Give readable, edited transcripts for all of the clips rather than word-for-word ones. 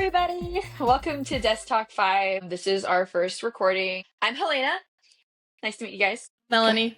everybody. Welcome to DescTalk5. This is our first recording. I'm Helena. Nice to meet you guys. Melanie.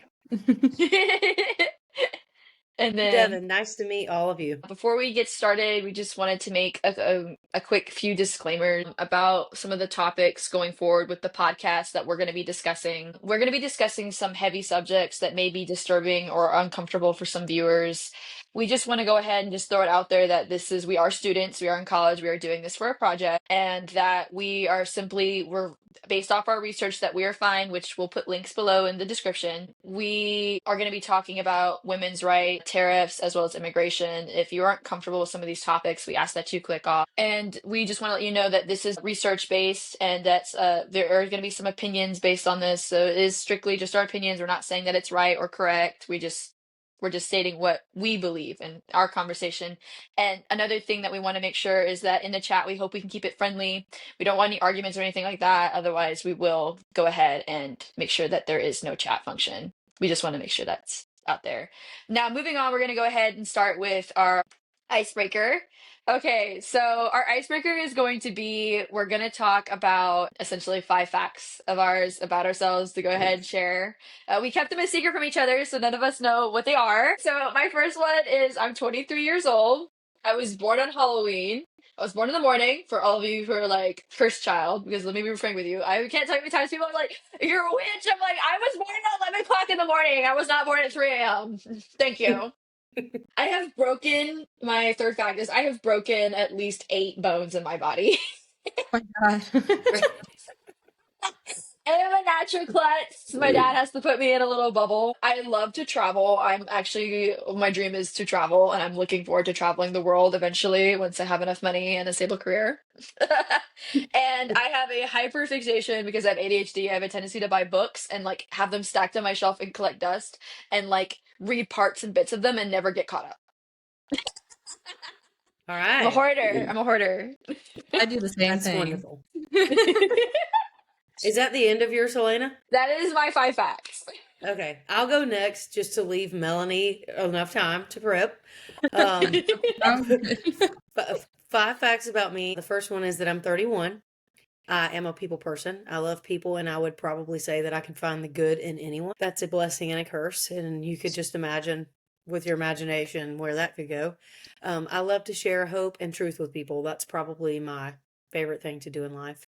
And then Devin, nice to meet all of you. before we get started, we just wanted to make a quick few disclaimers about some of the topics going forward with the podcast that we're going to be discussing. We're going to be discussing some heavy subjects that may be disturbing or uncomfortable for some viewers. We just want to go ahead and just throw it out there that we are students, we are in college, we are doing this for a project, and that we're based off our research that we are fine, which we'll put links below in the description. We are going to be talking about women's rights, tariffs, as well as immigration. If you aren't comfortable with some of these topics, we ask that you click off. And we just want to let you know that this is research based and that there are going to be some opinions based on this. So it is strictly just our opinions. We're not saying that it's right or correct. We're just stating what we believe in our conversation. And another thing that we want to make sure is that in the chat, we hope we can keep it friendly. We don't want any arguments or anything like that. Otherwise, we will go ahead and make sure that there is no chat function. We just want to make sure that's out there. Now, moving on, we're going to go ahead and start with our icebreaker. Okay, so our icebreaker is going to be, we're going to talk about essentially 5 facts of ours about ourselves to go ahead and share. We kept them a secret from each other, so none of us know what they are. So my first one is, I'm 23 years old. I was born on Halloween. I was born in the morning, for all of you who are like first child, because let me be frank with you. I can't tell you how many times people are like, you're a witch. I'm like, I was born at 11 o'clock in the morning. I was not born at 3 a.m. Thank you. I have broken, my third fact is I have broken at least 8 bones in my body. Oh my God. I am a natural klutz. My dad has to put me in a little bubble. I love to travel. My dream is to travel, and I'm looking forward to traveling the world eventually once I have enough money and a stable career. And I have a hyper fixation because I have ADHD. I have a tendency to buy books and like have them stacked on my shelf and collect dust and like read parts and bits of them and never get caught up. All I'm a right. hoarder. I'm a hoarder. I do the same That's thing. wonderful. Is that the end of yours, Helena? That is my 5 facts. Okay. I'll go next just to leave Melanie enough time to prep. Um, 5 facts about me. The first one is that I'm 31. I am a people person. I love people, and I would probably say that I can find the good in anyone. That's a blessing and a curse, and you could just imagine with your imagination where that could go. I love to share hope and truth with people. That's probably my favorite thing to do in life.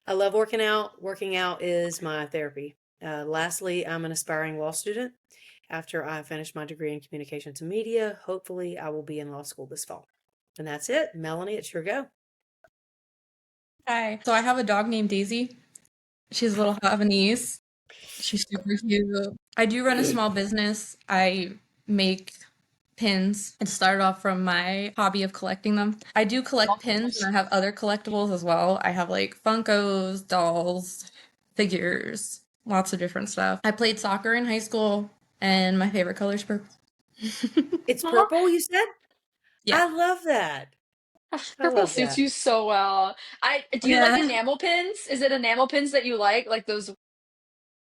I love working out. Working out is my therapy. Lastly, I'm an aspiring law student. After I finish my degree in communications and media, hopefully I will be in law school this fall. And that's it. Melanie, it's your go. Hi. So I have a dog named Daisy. She's a little Havanese. She's super cute. I do run a small business. I make pins. It started off from my hobby of collecting them. I do collect pins, and I have other collectibles as well. I have like Funkos, dolls, figures, lots of different stuff. I played soccer in high school, and my favorite color is purple. It's purple, you said? Yeah. I love that. Purple suits you so well. Do you like enamel pins? Is it enamel pins that you like those?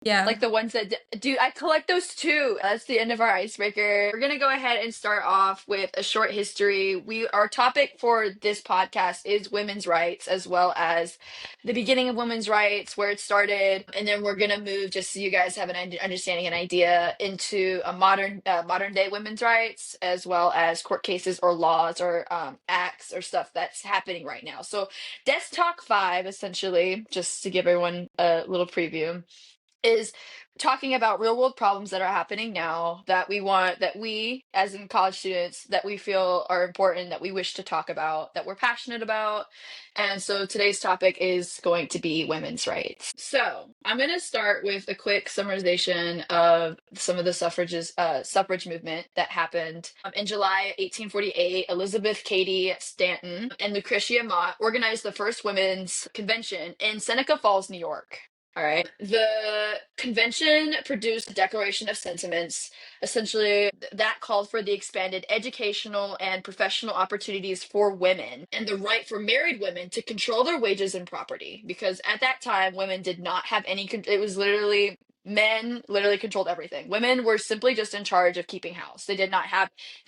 Yeah. Like the ones that do, I collect those too. That's the end of our icebreaker. We're gonna go ahead and start off with a short history. Our topic for this podcast is women's rights, as well as the beginning of women's rights, where it started, and then we're gonna move, just so you guys have an understanding and idea, into a modern day women's rights, as well as court cases or laws or acts or stuff that's happening right now. So DescTalk5, essentially, just to give everyone a little preview, is talking about real world problems that are happening now that we as in college students that we feel are important, that we wish to talk about, that we're passionate about. And so today's topic is going to be women's rights. So I'm going to start with a quick summarization of some of the suffrage movement that happened in July 1848. Elizabeth Cady Stanton and Lucretia Mott organized the first women's convention in Seneca Falls, New York. All right. The convention produced a Declaration of Sentiments. Essentially, that called for the expanded educational and professional opportunities for women and the right for married women to control their wages and property. Because at that time, women did not have any, it was literally, men literally controlled everything. Women were simply just in charge of keeping house. They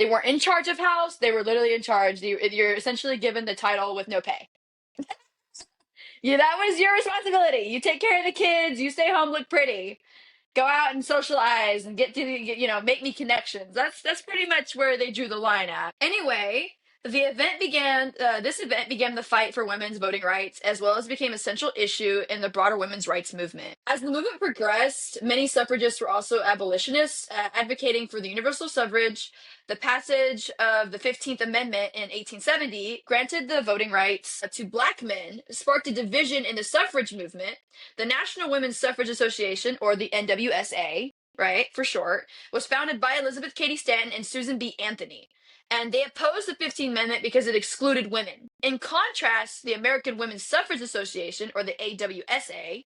weren't in charge of house. They were literally in charge. You're essentially given the title with no pay. Yeah, that was your responsibility. You take care of the kids, you stay home, look pretty. Go out and socialize and make me connections. That's pretty much where they drew the line at. Anyway, this event began the fight for women's voting rights, as well as became a central issue in the broader women's rights movement. As the movement progressed, many suffragists were also abolitionists, advocating for the universal suffrage. The passage of the 15th Amendment in 1870 granted the voting rights to black men, sparked a division in the suffrage movement. The National Women's Suffrage Association, or the NWSA, right, for short, was founded by Elizabeth Cady Stanton and Susan B. Anthony. And they opposed the 15th Amendment because it excluded women. In contrast, the American Women's Suffrage Association, or the AWSA,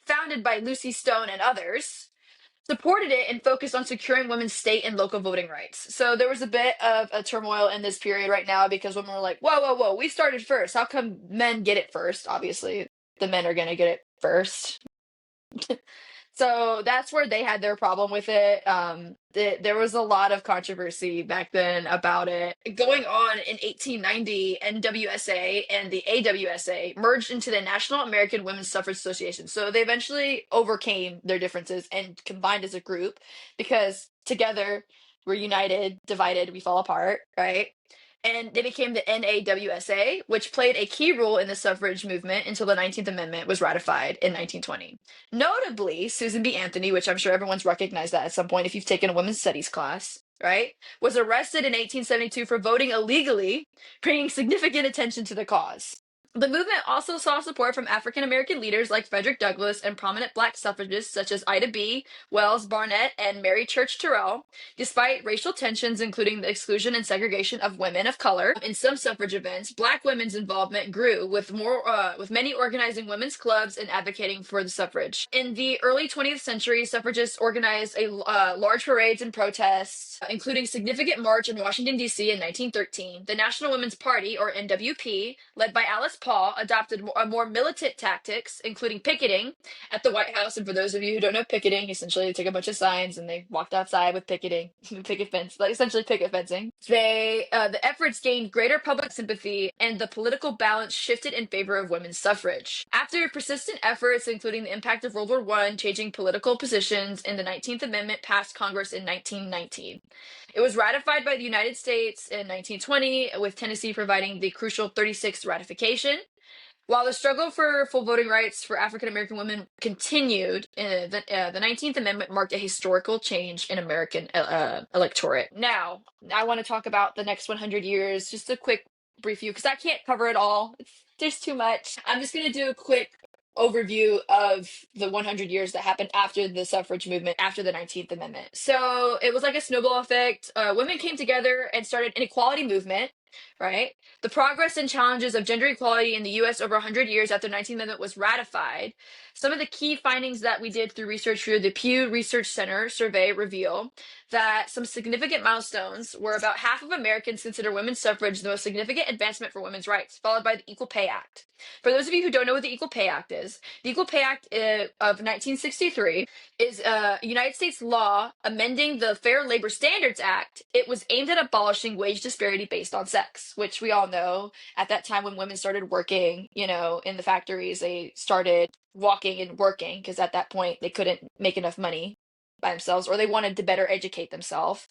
founded by Lucy Stone and others, supported it and focused on securing women's state and local voting rights. So there was a bit of a turmoil in this period right now because women were like, whoa, whoa, whoa, we started first. How come men get it first? Obviously, the men are going to get it first. So that's where they had their problem with it. There was a lot of controversy back then about it. Going on in 1890, NWSA and the AWSA merged into the National American Women's Suffrage Association. So they eventually overcame their differences and combined as a group because together we're united, divided, we fall apart, right? And they became the NAWSA, which played a key role in the suffrage movement until the 19th Amendment was ratified in 1920. Notably, Susan B. Anthony, which I'm sure everyone's recognized that at some point if you've taken a women's studies class, right, was arrested in 1872 for voting illegally, bringing significant attention to the cause. The movement also saw support from African American leaders like Frederick Douglass and prominent black suffragists such as Ida B. Wells Barnett and Mary Church Terrell, despite racial tensions, including the exclusion and segregation of women of color. In some suffrage events, black women's involvement grew, with many organizing women's clubs and advocating for the suffrage. In the early 20th century, suffragists organized large parades and protests, including significant march in Washington, D.C. in 1913. The National Women's Party, or NWP, led by Alice Paul, adopted more militant tactics, including picketing at the White House. And for those of you who don't know picketing, essentially they took a bunch of signs and they walked outside with picketing, picket fencing. The efforts gained greater public sympathy, and the political balance shifted in favor of women's suffrage. After persistent efforts, including the impact of World War I, changing political positions, and the 19th Amendment passed Congress in 1919. It was ratified by the United States in 1920, with Tennessee providing the crucial 36th ratification. While the struggle for full voting rights for African American women continued, the 19th Amendment marked a historical change in American electorate. Now, I want to talk about the next 100 years, just a quick brief view, because I can't cover it all. There's too much. I'm just going to do a quick overview of the 100 years that happened after the suffrage movement, after the 19th Amendment. So it was like a snowball effect. Women came together and started an equality movement, right? The progress and challenges of gender equality in the U.S. over 100 years after the 19th Amendment was ratified. Some of the key findings that we did through research through the Pew Research Center survey reveal that some significant milestones were about half of Americans consider women's suffrage the most significant advancement for women's rights, followed by the Equal Pay Act. For those of you who don't know what the Equal Pay Act is, the Equal Pay Act of 1963 is a United States law amending the Fair Labor Standards Act. It was aimed at abolishing wage disparity based on sex, which we all know at that time when women started working, in the factories, they started walking and working because at that point they couldn't make enough money by themselves, or they wanted to better educate themselves.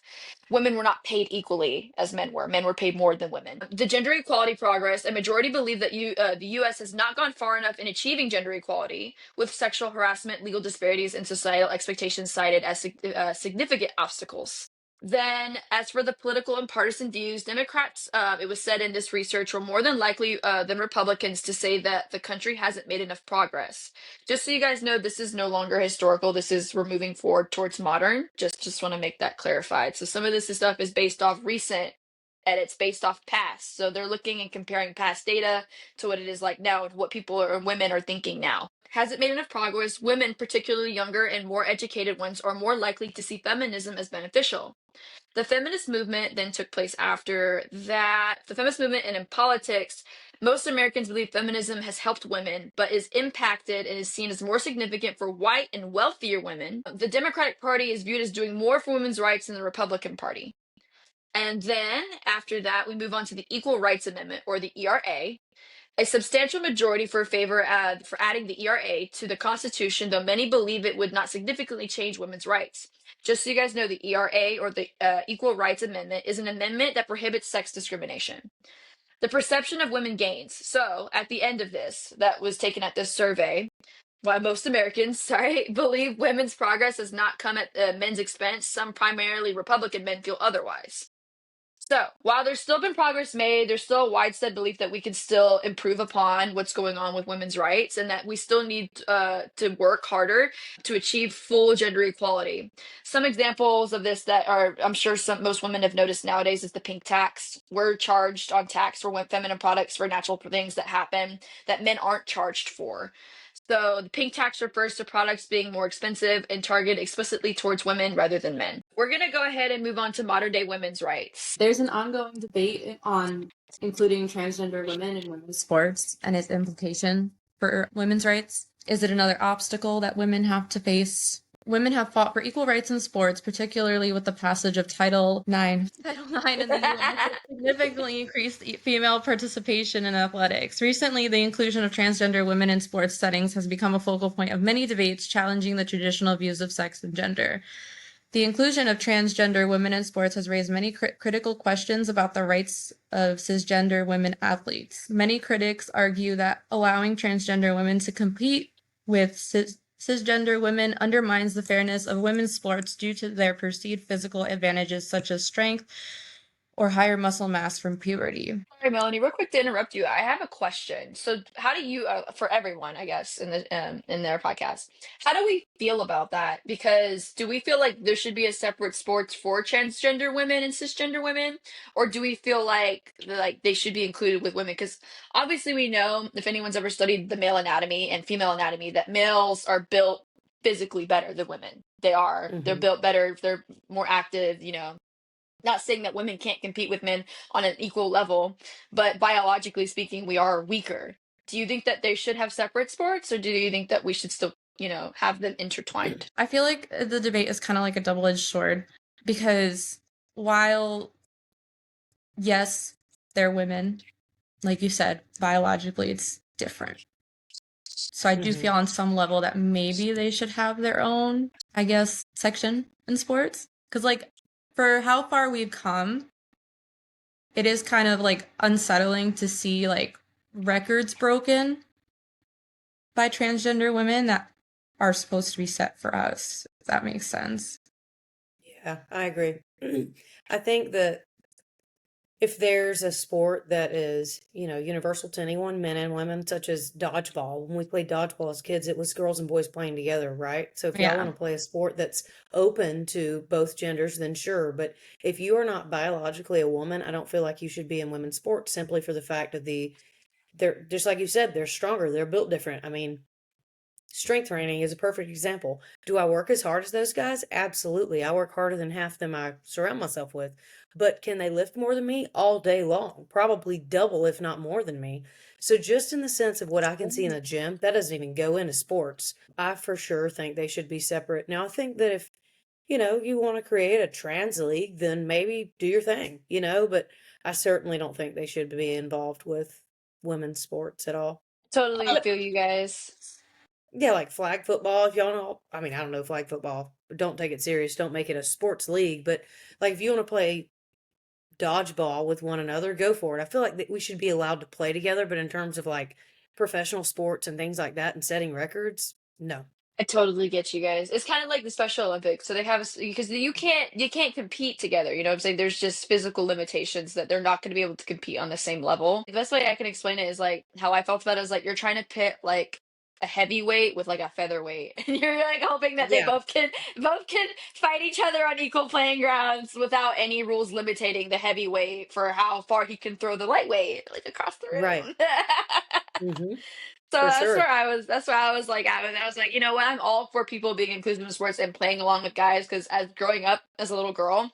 Women were not paid equally as men were. Men were paid more than women. The gender equality progress, a majority believe that the U.S. has not gone far enough in achieving gender equality, with sexual harassment, legal disparities, and societal expectations cited as significant obstacles. Then, as for the political and partisan views, Democrats, it was said in this research, were more than likely than Republicans to say that the country hasn't made enough progress. Just so you guys know, this is no longer historical. We're moving forward towards modern. Just want to make that clarified. So some of this stuff is based off recent, and it's based off past. So they're looking and comparing past data to what it is like now and what women are thinking now. Has it made enough progress? Women, particularly younger and more educated ones, are more likely to see feminism as beneficial. The feminist movement then took place after that. The feminist movement, and in politics, most Americans believe feminism has helped women, but is impacted and is seen as more significant for white and wealthier women. The Democratic Party is viewed as doing more for women's rights than the Republican Party. And then after that, we move on to the Equal Rights Amendment, or the ERA. a substantial majority favor for adding the ERA to the Constitution, though many believe it would not significantly change women's rights. Just so you guys know, the ERA, or the Equal Rights Amendment, is an amendment that prohibits sex discrimination. The perception of women gains. So, at the end of this, that was taken at this survey, while most Americans, believe women's progress has not come at men's expense, some primarily Republican men feel otherwise. So, while there's still been progress made, there's still a widespread belief that we can still improve upon what's going on with women's rights, and that we still need to work harder to achieve full gender equality. Some examples of this that are, I'm sure most women have noticed nowadays, is the pink tax. We're charged on tax for feminine products, for natural things that happen that men aren't charged for. So the pink tax refers to products being more expensive and targeted explicitly towards women rather than men. We're going to go ahead and move on to modern day women's rights. There's an ongoing debate on including transgender women in women's sports and its implication for women's rights. Is it another obstacle that women have to face? Women have fought for equal rights in sports, particularly with the passage of Title IX. Title IX in the U.S. significantly increased female participation in athletics. Recently, the inclusion of transgender women in sports settings has become a focal point of many debates challenging the traditional views of sex and gender. The inclusion of transgender women in sports has raised many critical questions about the rights of cisgender women athletes. Many critics argue that allowing transgender women to compete with cisgender women undermines the fairness of women's sports due to their perceived physical advantages such as strength or higher muscle mass from puberty. Sorry, Melanie, real quick to interrupt you. I have a question. So, how do you, for everyone, I guess, in their podcast, how do we feel about that? Because do we feel like there should be a separate sports for transgender women and cisgender women, or do we feel like they should be included with women? Because obviously, we know, if anyone's ever studied the male anatomy and female anatomy, that males are built physically better than women. They are. They're built better. They're more active. Not saying that women can't compete with men on an equal level, but biologically speaking, we are weaker. Do you think that they should have separate sports, or do you think that we should still, have them intertwined? I feel like the debate is kind of like a double-edged sword, because while, yes, they're women, like you said, biologically it's different. So I do feel on some level that maybe they should have their own, I guess, section in sports. Because, for how far we've come, it is kind of, unsettling to see, records broken by transgender women that are supposed to be set for us, if that makes sense. Yeah, I agree. I think that if there's a sport that is, universal to anyone, men and women, such as dodgeball, when we played dodgeball as kids, it was girls and boys playing together, right? So if y'all want to play a sport that's open to both genders, then sure. But if you are not biologically a woman, I don't feel like you should be in women's sports, simply for the fact of they're just like you said, they're stronger, they're built different. I mean, strength training is a perfect example. Do I work as hard as those guys? Absolutely. I work harder than half them I surround myself with. But can they lift more than me? All day long. Probably double, if not more than me. So just in the sense of what I can see in a gym, that doesn't even go into sports. I for sure think they should be separate. Now, I think that if, you want to create a trans league, then maybe do your thing, but I certainly don't think they should be involved with women's sports at all. Totally feel you guys. Yeah, like flag football, if y'all know. I mean, I don't know flag football. Don't take it serious. Don't make it a sports league. But, if you want to play dodgeball with one another, go for it. I feel like that we should be allowed to play together. But in terms of, professional sports and things like that and setting records, no. I totally get you guys. It's kind of like the Special Olympics. So they have, because you can't compete together. You know what I'm saying? There's just physical limitations that they're not going to be able to compete on the same level. The best way I can explain it is how I felt about it is you're trying to pit a heavyweight with a featherweight, and you're hoping that they both can fight each other on equal playing grounds without any rules limiting the heavyweight for how far he can throw the lightweight across the room. Right. Mm-hmm. So that's where I was. That's where I was I was like, you know what? I'm all for people being inclusive in sports and playing along with guys. Because as growing up as a little girl,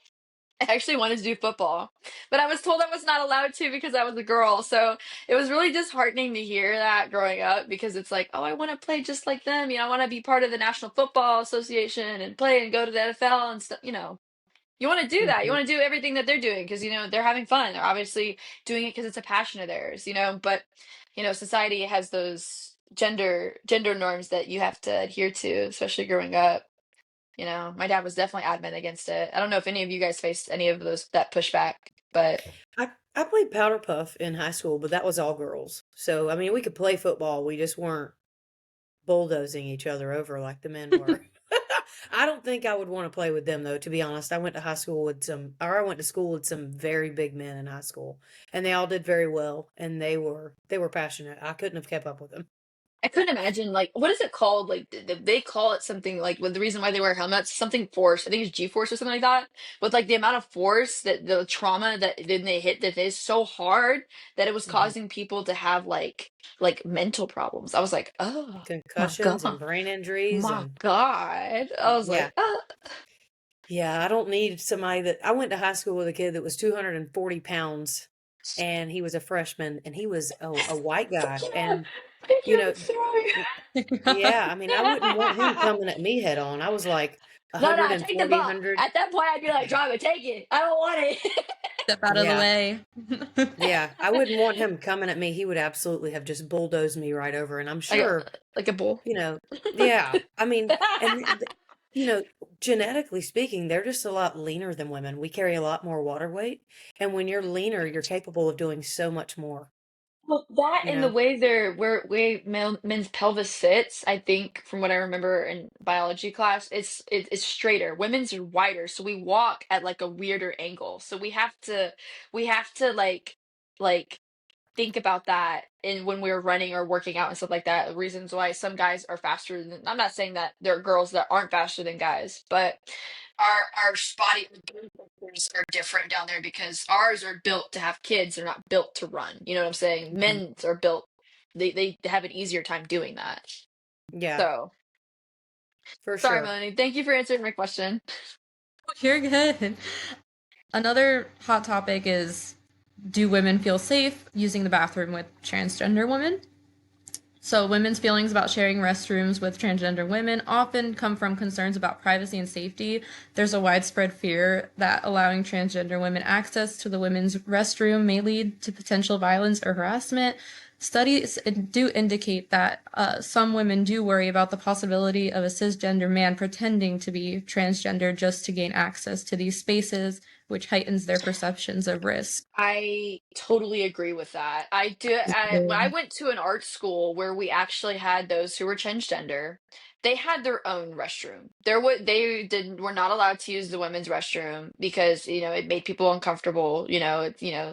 I actually wanted to do football, but I was told I was not allowed to because I was a girl. So it was really disheartening to hear that growing up, because it's oh, I want to play just like them. I want to be part of the National Football Association and play and go to the NFL and stuff. You want to do that. You Mhm. want to do everything that they're doing because, they're having fun. They're obviously doing it because it's a passion of theirs, but, society has those gender norms that you have to adhere to, especially growing up. My dad was definitely adamant against it. I don't know if any of you guys faced any of that pushback, but I played powder puff in high school, but that was all girls. So, I mean, we could play football. We just weren't bulldozing each other over like the men were. I don't think I would want to play with them though, to be honest. I went to school with some very big men in high school, and they all did very well, and they were passionate. I couldn't have kept up with them. I couldn't imagine, like, what is it called? Like, they call it something like, with the reason why they wear helmets, something force. I think it's G-force or something like that. With like the amount of force that the trauma that then they hit that is so hard that it was Mhm. causing people to have like mental problems. I was like, oh my Concussions God. and brain injuries My and God. I was yeah. like, ah. Yeah, I don't need somebody that I went to high school with a kid that was 240 pounds and he was a freshman and he was a white guy. Thank you. And, Thank you you. I'm know, sorry. yeah, I mean, I wouldn't want him coming at me head on. I was like No, no, take the 140, ball. 100. At that point, I'd be like, drive it, take it. I don't want it. Step out of the Yeah, way. yeah. I wouldn't want him coming at me. He would absolutely have just bulldozed me right over. And I'm like a, sure, like a bull. you know, yeah. I mean, and, you know, genetically speaking, they're just a lot leaner than women. We carry a lot more water weight. And when you're leaner, you're capable of doing so much more, Well, that you and the know? way men's pelvis sits, I think from what I remember in biology class, it's straighter. Women's are wider, so we walk at like a weirder angle. So we have to like think about that in when we're running or working out and stuff like that. The reasons why some guys are faster than I'm not saying that there are girls that aren't faster than guys, but our body structures are different down there because ours are built to have kids, they're not built to run. You know what I'm saying? Mhm. Men's are built they have an easier time doing that. Yeah, So for sorry, sure. Melanie. Thank you for answering my question. You're good. Another hot topic is, do women feel safe using the bathroom with transgender women? So, women's feelings about sharing restrooms with transgender women often come from concerns about privacy and safety. There's a widespread fear that allowing transgender women access to the women's restroom may lead to potential violence or harassment. Studies do indicate that some women do worry about the possibility of a cisgender man pretending to be transgender just to gain access to these spaces, which heightens their perceptions of risk. I totally agree with that. When I went to an art school where we actually had those who were transgender, they had their own restroom. Were not allowed to use the women's restroom because, it made people uncomfortable,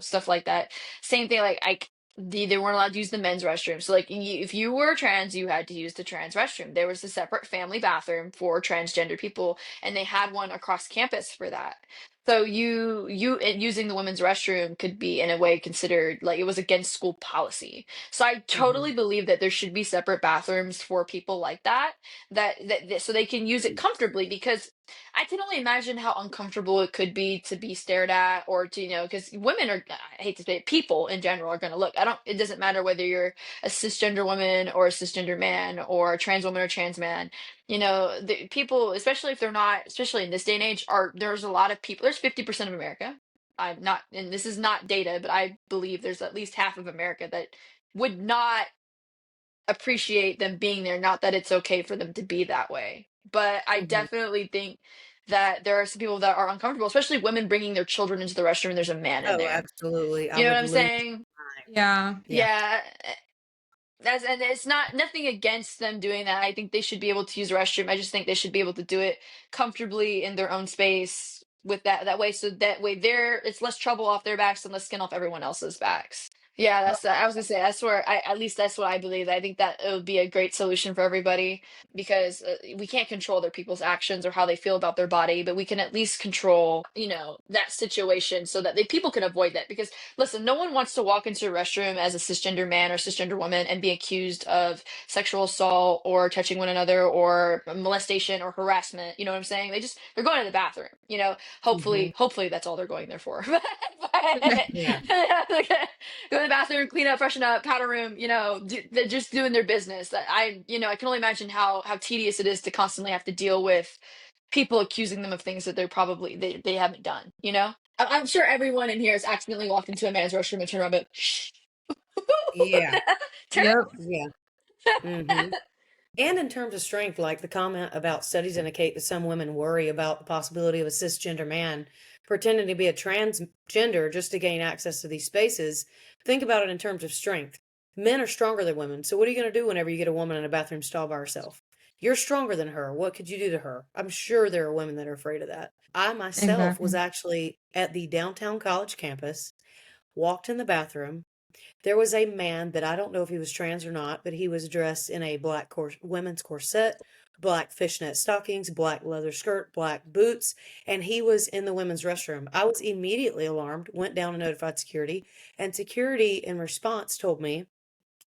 stuff like that. Same thing, like they weren't allowed to use the men's restroom. So like if you were trans, you had to use the trans restroom. There was a separate family bathroom for transgender people, and they had one across campus for that. So using the women's restroom could be in a way considered like it was against school policy. So I Hmm. totally believe that there should be separate bathrooms for people like that, so they can use it comfortably because I can only imagine how uncomfortable it could be to be stared at or to, because women are, I hate to say it, people in general are going to look. It doesn't matter whether you're a cisgender woman or a cisgender man or a trans woman or trans man. The people, especially if they're not, especially in this day and age, there's a lot of people. There's 50% of America. I'm not, and this is not data, but I believe there's at least half of America that would not appreciate them being there. Not that it's okay for them to be that way, but I Hmm. definitely think that there are some people that are uncomfortable, especially women bringing their children into the restroom and there's a man in Oh, there. absolutely. I You know what would I'm lose saying? my mind. Yeah. Yeah. Yeah. And it's not nothing against them doing that. I think they should be able to use the restroom. I just think they should be able to do it comfortably in their own space with that way, so that way it's less trouble off their backs and less skin off everyone else's backs. Yeah, I was gonna say that's where at least that's what I believe. I think that it would be a great solution for everybody because we can't control other people's actions or how they feel about their body, but we can at least control, that situation so that people can avoid that. Because listen, no one wants to walk into a restroom as a cisgender man or cisgender woman and be accused of sexual assault or touching one another or molestation or harassment. You know what I'm saying? They're going to the bathroom. Hmm. Hopefully that's all they're going there for. But Yeah. like, go to the bathroom, clean up, freshen up, powder room. They're just doing their business. I can only imagine how tedious it is to constantly have to deal with people accusing them of things that they haven't done, you know? I'm sure everyone in here has accidentally walked into a man's restroom and turned around and been, shh. Yeah. Yep. Yeah. hmm And in terms of strength, like the comment about studies indicate that some women worry about the possibility of a cisgender man pretending to be a transgender just to gain access to these spaces. Think about it in terms of strength. Men are stronger than women. So what are you going to do whenever you get a woman in a bathroom stall by herself? You're stronger than her. What could you do to her? I'm sure there are women that are afraid of that. I myself was Exactly. actually at the downtown college campus, walked in the bathroom. There was a man that I don't know if he was trans or not, but he was dressed in a black women's corset, black fishnet stockings, black leather skirt, black boots, and he was in the women's restroom. I was immediately alarmed, went down and notified security, and security in response told me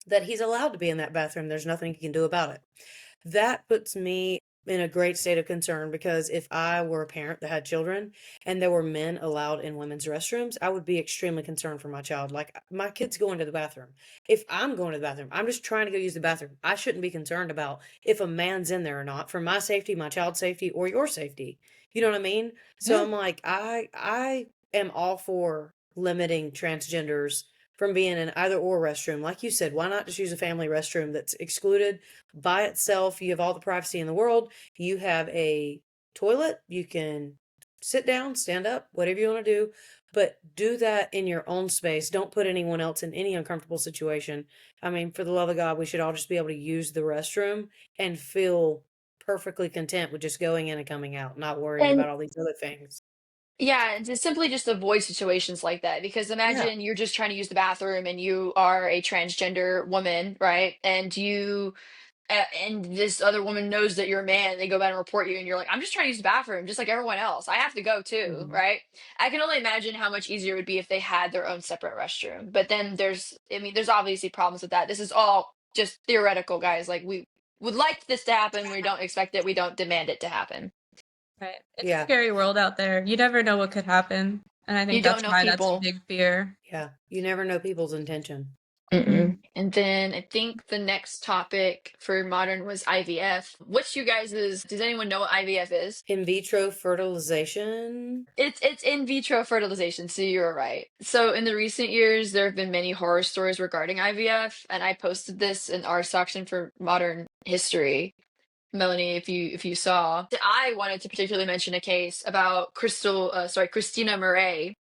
that he's allowed to be in that bathroom. There's nothing he can do about it. That puts me in a great state of concern because if I were a parent that had children and there were men allowed in women's restrooms, I would be extremely concerned for my child. Like my kid's going to the bathroom. If I'm going to the bathroom, I'm just trying to go use the bathroom. I shouldn't be concerned about if a man's in there or not for my safety, my child's safety, or your safety. You know what I mean? So Yeah. I'm like, I am all for limiting transgenders from being in either or restroom. Like you said, why not just use a family restroom that's excluded by itself? You have all the privacy in the world. You have a toilet. You can sit down, stand up, whatever you want to do, but do that in your own space. Don't put anyone else in any uncomfortable situation. I mean, for the love of God, we should all just be able to use the restroom and feel perfectly content with just going in and coming out, not worrying And about all these other things. yeah, and to simply just avoid situations like that. Because Yeah. imagine you're just trying to use the bathroom and you are a transgender woman, right? And this other woman knows that you're a man, and they go back and report you, and you're like, I'm just trying to use the bathroom, just like everyone else. I have to go too, hmm right? I can only imagine how much easier it would be if they had their own separate restroom. But then there's obviously problems with that. This is all just theoretical, guys. Like we would like this to happen. We don't expect it. We don't demand it to happen. Right. It's a Yeah. scary world out there. You never know what could happen. And I You think don't that's know why that's a people. big fear. Yeah. You never know people's intention. Mm-mm. And then I think the next topic for modern was IVF. What's you guys's? Does anyone know what IVF is? In vitro fertilization. It's in vitro fertilization, so you're right. So in the recent years, there have been many horror stories regarding IVF, and I posted this in our section for modern history. Melanie, if you saw, I wanted to particularly mention a case about Christina Murray,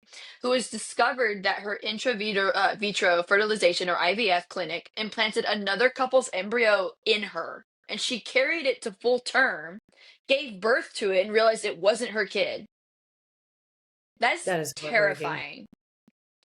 who was discovered that her vitro fertilization or IVF clinic implanted another couple's embryo in her, and she carried it to full term, gave birth to it, and realized it wasn't her kid. That's That is heartbreaking. terrifying.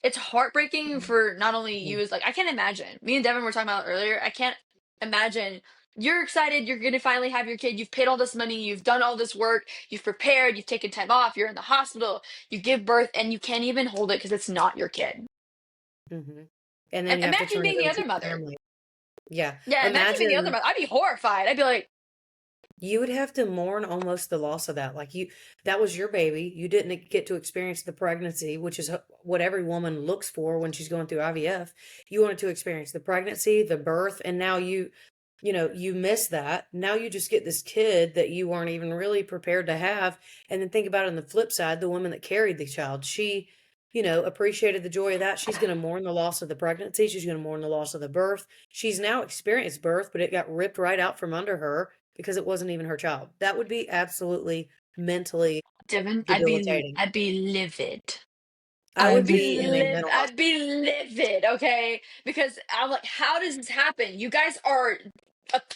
It's heartbreaking for not only you as like I can't imagine. Me and Devin were talking about it earlier. I can't imagine. You're excited. You're gonna finally have your kid. You've paid all this money. You've done all this work. You've prepared. You've taken time off. You're in the hospital. You give birth, and you can't even hold it because it's not your kid. hmm And then you have to Imagine turn it being the over to other your mother. family. Yeah. Yeah, imagine being the other Imagine mother. I'd be horrified. I'd be like, you would have to mourn almost the loss of that. Like that was your baby. You didn't get to experience the pregnancy, which is what every woman looks for when she's going through IVF. You wanted to experience the pregnancy, the birth, and now you miss that. Now you just get this kid that you weren't even really prepared to have. And then think about it on the flip side, the woman that carried the child, she, appreciated the joy of that. She's going to mourn the loss of the pregnancy. She's going to mourn the loss of the birth. She's now experienced birth, but it got ripped right out from under her because it wasn't even her child. That would be absolutely mentally Devin, debilitating. I'd be livid. I I'd would be be in a mental I'd hospital. be livid, okay? Because I'm like, how does this happen? You guys are,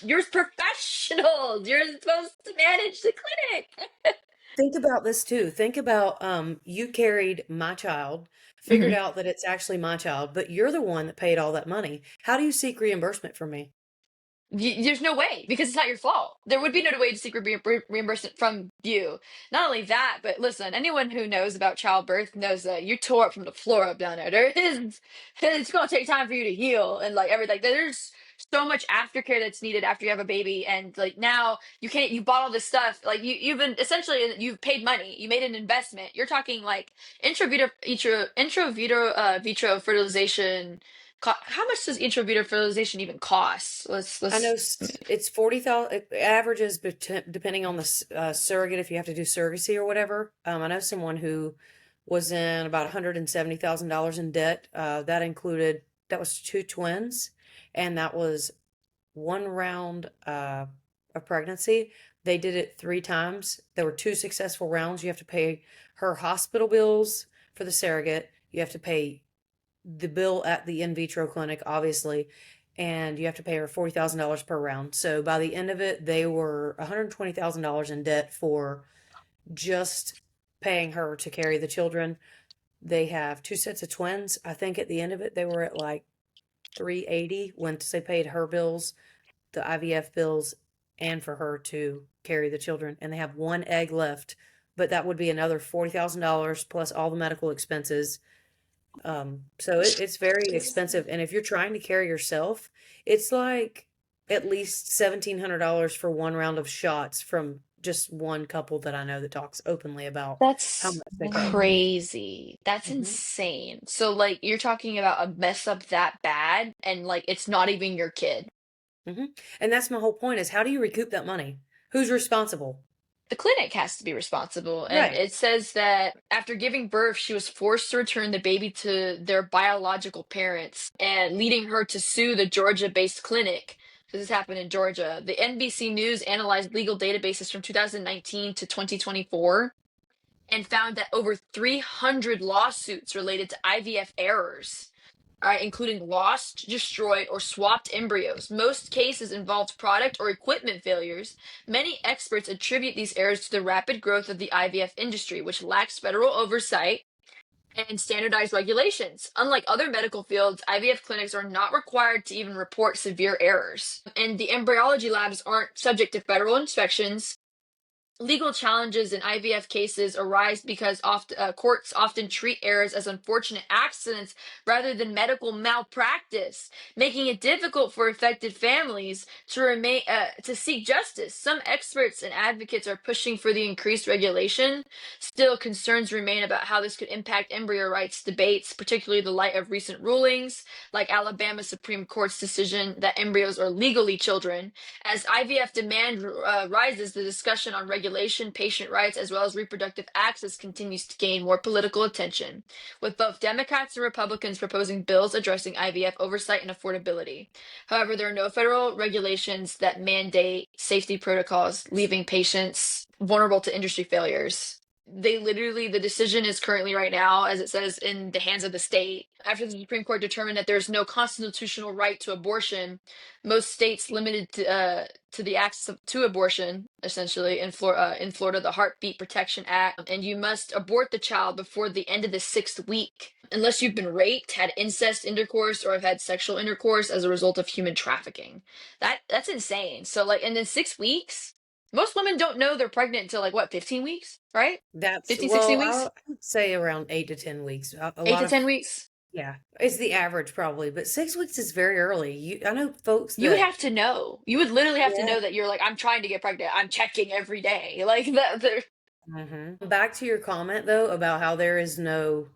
you're professionals. You're supposed to manage the clinic. Think about this too. Think about you carried my child, figured Mhm. out that it's actually my child, but you're the one that paid all that money. How do you seek reimbursement from me? There's no way because it's not your fault. There would be no way to seek reimbursement from you. Not only that, but listen, anyone who knows about childbirth knows that you tore up from the floor up down there. There is, it's going to take time for you to heal and like everything. There's so much aftercare that's needed after you have a baby, and like now you can't. You bought all this stuff. Like you've been essentially you've paid money. You made an investment. You're talking like intravitro vitro fertilization How much does intravenous fertilization even cost? I know Let's. it's 40,000. It averages depending on the surrogate, if you have to do surrogacy or whatever. I know someone who was in about $170,000 in debt. That was two twins, and that was one round of pregnancy. They did it 3 times. There were 2 successful rounds. You have to pay her hospital bills for the surrogate. You have to pay the bill at the in vitro clinic, obviously, and you have to pay her $40,000 per round. So by the end of it, they were $120,000 in debt for just paying her to carry the children. They have 2 sets of twins. I think at the end of it, they were at like 380 once they paid her bills, the IVF bills, and for her to carry the children. And they have 1 egg left, but that would be another $40,000 plus all the medical expenses. So it's very expensive. And if you're trying to carry yourself, it's like at least $1,700 for one round of shots from just one couple that I know that talks openly about how That's much they cost. crazy. That's Hmm. insane. So like you're talking about a mess up that bad and like it's not even your kid. Hmm. And that's my whole point is how do you recoup that money? Who's responsible? The clinic has to be responsible. And Right. it says that after giving birth, she was forced to return the baby to their biological parents and leading her to sue the Georgia-based clinic. So this happened in Georgia. The NBC News analyzed legal databases from 2019 to 2024 and found that over 300 lawsuits related to IVF errors, including lost, destroyed, or swapped embryos. Most cases involved product or equipment failures. Many experts attribute these errors to the rapid growth of the IVF industry, which lacks federal oversight and standardized regulations. Unlike other medical fields, IVF clinics are not required to even report severe errors. And the embryology labs aren't subject to federal inspections. Legal challenges in IVF cases arise because courts often treat errors as unfortunate accidents rather than medical malpractice, making it difficult for affected families to seek justice. Some experts and advocates are pushing for the increased regulation. Still, concerns remain about how this could impact embryo rights debates, particularly in the light of recent rulings, like Alabama Supreme Court's decision that embryos are legally children. As IVF demand rises, the discussion on regulation, patient rights, as well as reproductive access continues to gain more political attention, with both Democrats and Republicans proposing bills addressing IVF oversight and affordability. However, there are no federal regulations that mandate safety protocols, leaving patients vulnerable to industry failures. The decision is currently right now, as it says, in the hands of the state. After the Supreme Court determined that there's no constitutional right to abortion, most states limited to the access to abortion, essentially. In Florida, the Heartbeat Protection Act, and you must abort the child before the end of the 6th week, unless you've been raped, had incest intercourse, or have had sexual intercourse as a result of human trafficking. That's insane. So like, and then 6 weeks. Most women don't know they're pregnant until like what, 15 weeks, right? That's, 15, 16 well, I weeks? would say around 8 to 10 weeks. A Eight lot to of, 10 weeks? yeah, it's the average probably, but 6 weeks is very early. I know folks You would that, have to know. You would literally have to yeah. know that you're like, I'm trying to get pregnant. I'm checking every day. Like that. Back to your comment though about how there is no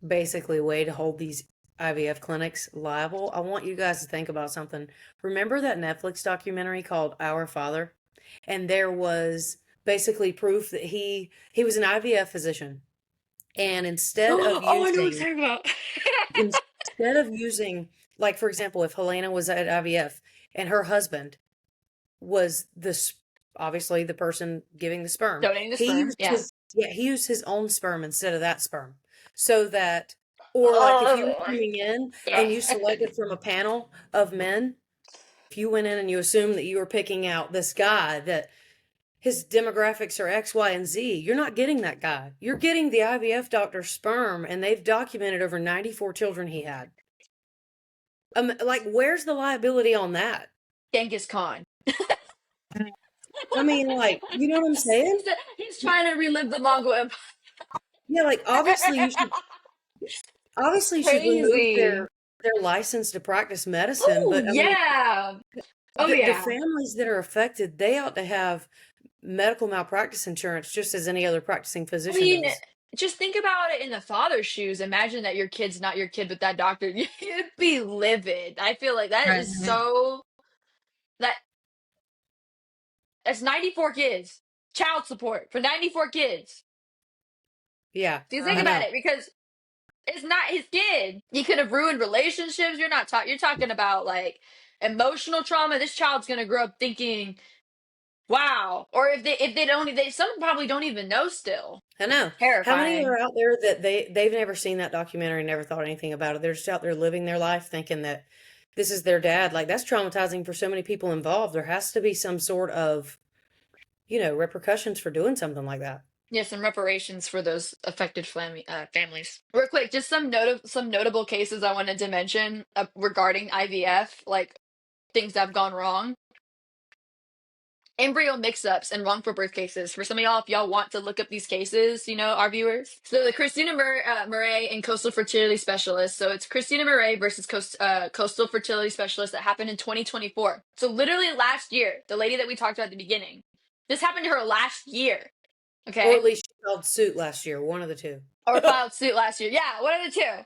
basically way to hold these IVF clinics liable. I want you guys to think about something. Remember that Netflix documentary called Our Father? And there was basically proof that he was an IVF physician. And Oh, I know what you're talking about. instead of using, like for example, if Helena was at IVF and her husband was obviously the person giving the sperm, Donating the sperm. Yeah. he used his own sperm instead of that sperm, so that, or like if you were Oh, coming in yeah. and you selected from a panel of men, if you went in and you assumed that you were picking out this guy that his demographics are X, Y, and Z. You're not getting that guy. You're getting the IVF doctor's sperm, and they've documented over 94 children he had. Like, where's the liability on that? Genghis Khan. I mean, like, you know what I'm saying? He's trying to relive the Mongol Empire. Yeah, like obviously you should remove Crazy. their license to practice medicine, Oh but I mean, yeah. Oh the yeah. families that are affected, they ought to have medical malpractice insurance just as any other practicing I physician mean, does. just think about it in the father's shoes. Imagine that your kid's not your kid, but that doctor, you'd be livid. I feel like that is Right. so that that's 94 kids. Child support for 94 kids. Yeah, Do you think I Right. about know. it? Because it's not his kid. He could have ruined relationships. You're talking about like emotional trauma. This child's gonna grow up thinking, wow. Or if they don't they some probably don't even know still. I know. How many Terrifying. are out there that they've never seen that documentary, never thought anything about it? They're just out there living their life thinking that this is their dad. Like that's traumatizing for so many people involved. There has to be some sort of, repercussions for doing something like that. Yeah, some reparations for those affected families. Real quick, just some notable cases I wanted to mention regarding IVF, like things that have gone wrong. Embryo mix-ups and wrongful birth cases. For some of y'all, if y'all want to look up these cases, our viewers. So the Christina Murray and Coastal Fertility Specialist. So it's Christina Murray versus Coastal Fertility Specialist that happened in 2024. So literally last year, the lady that we talked about at the beginning. This happened to her last year. Or Okay. at least she filed suit last year, one of the two. Or filed suit last year. Yeah, one of the two.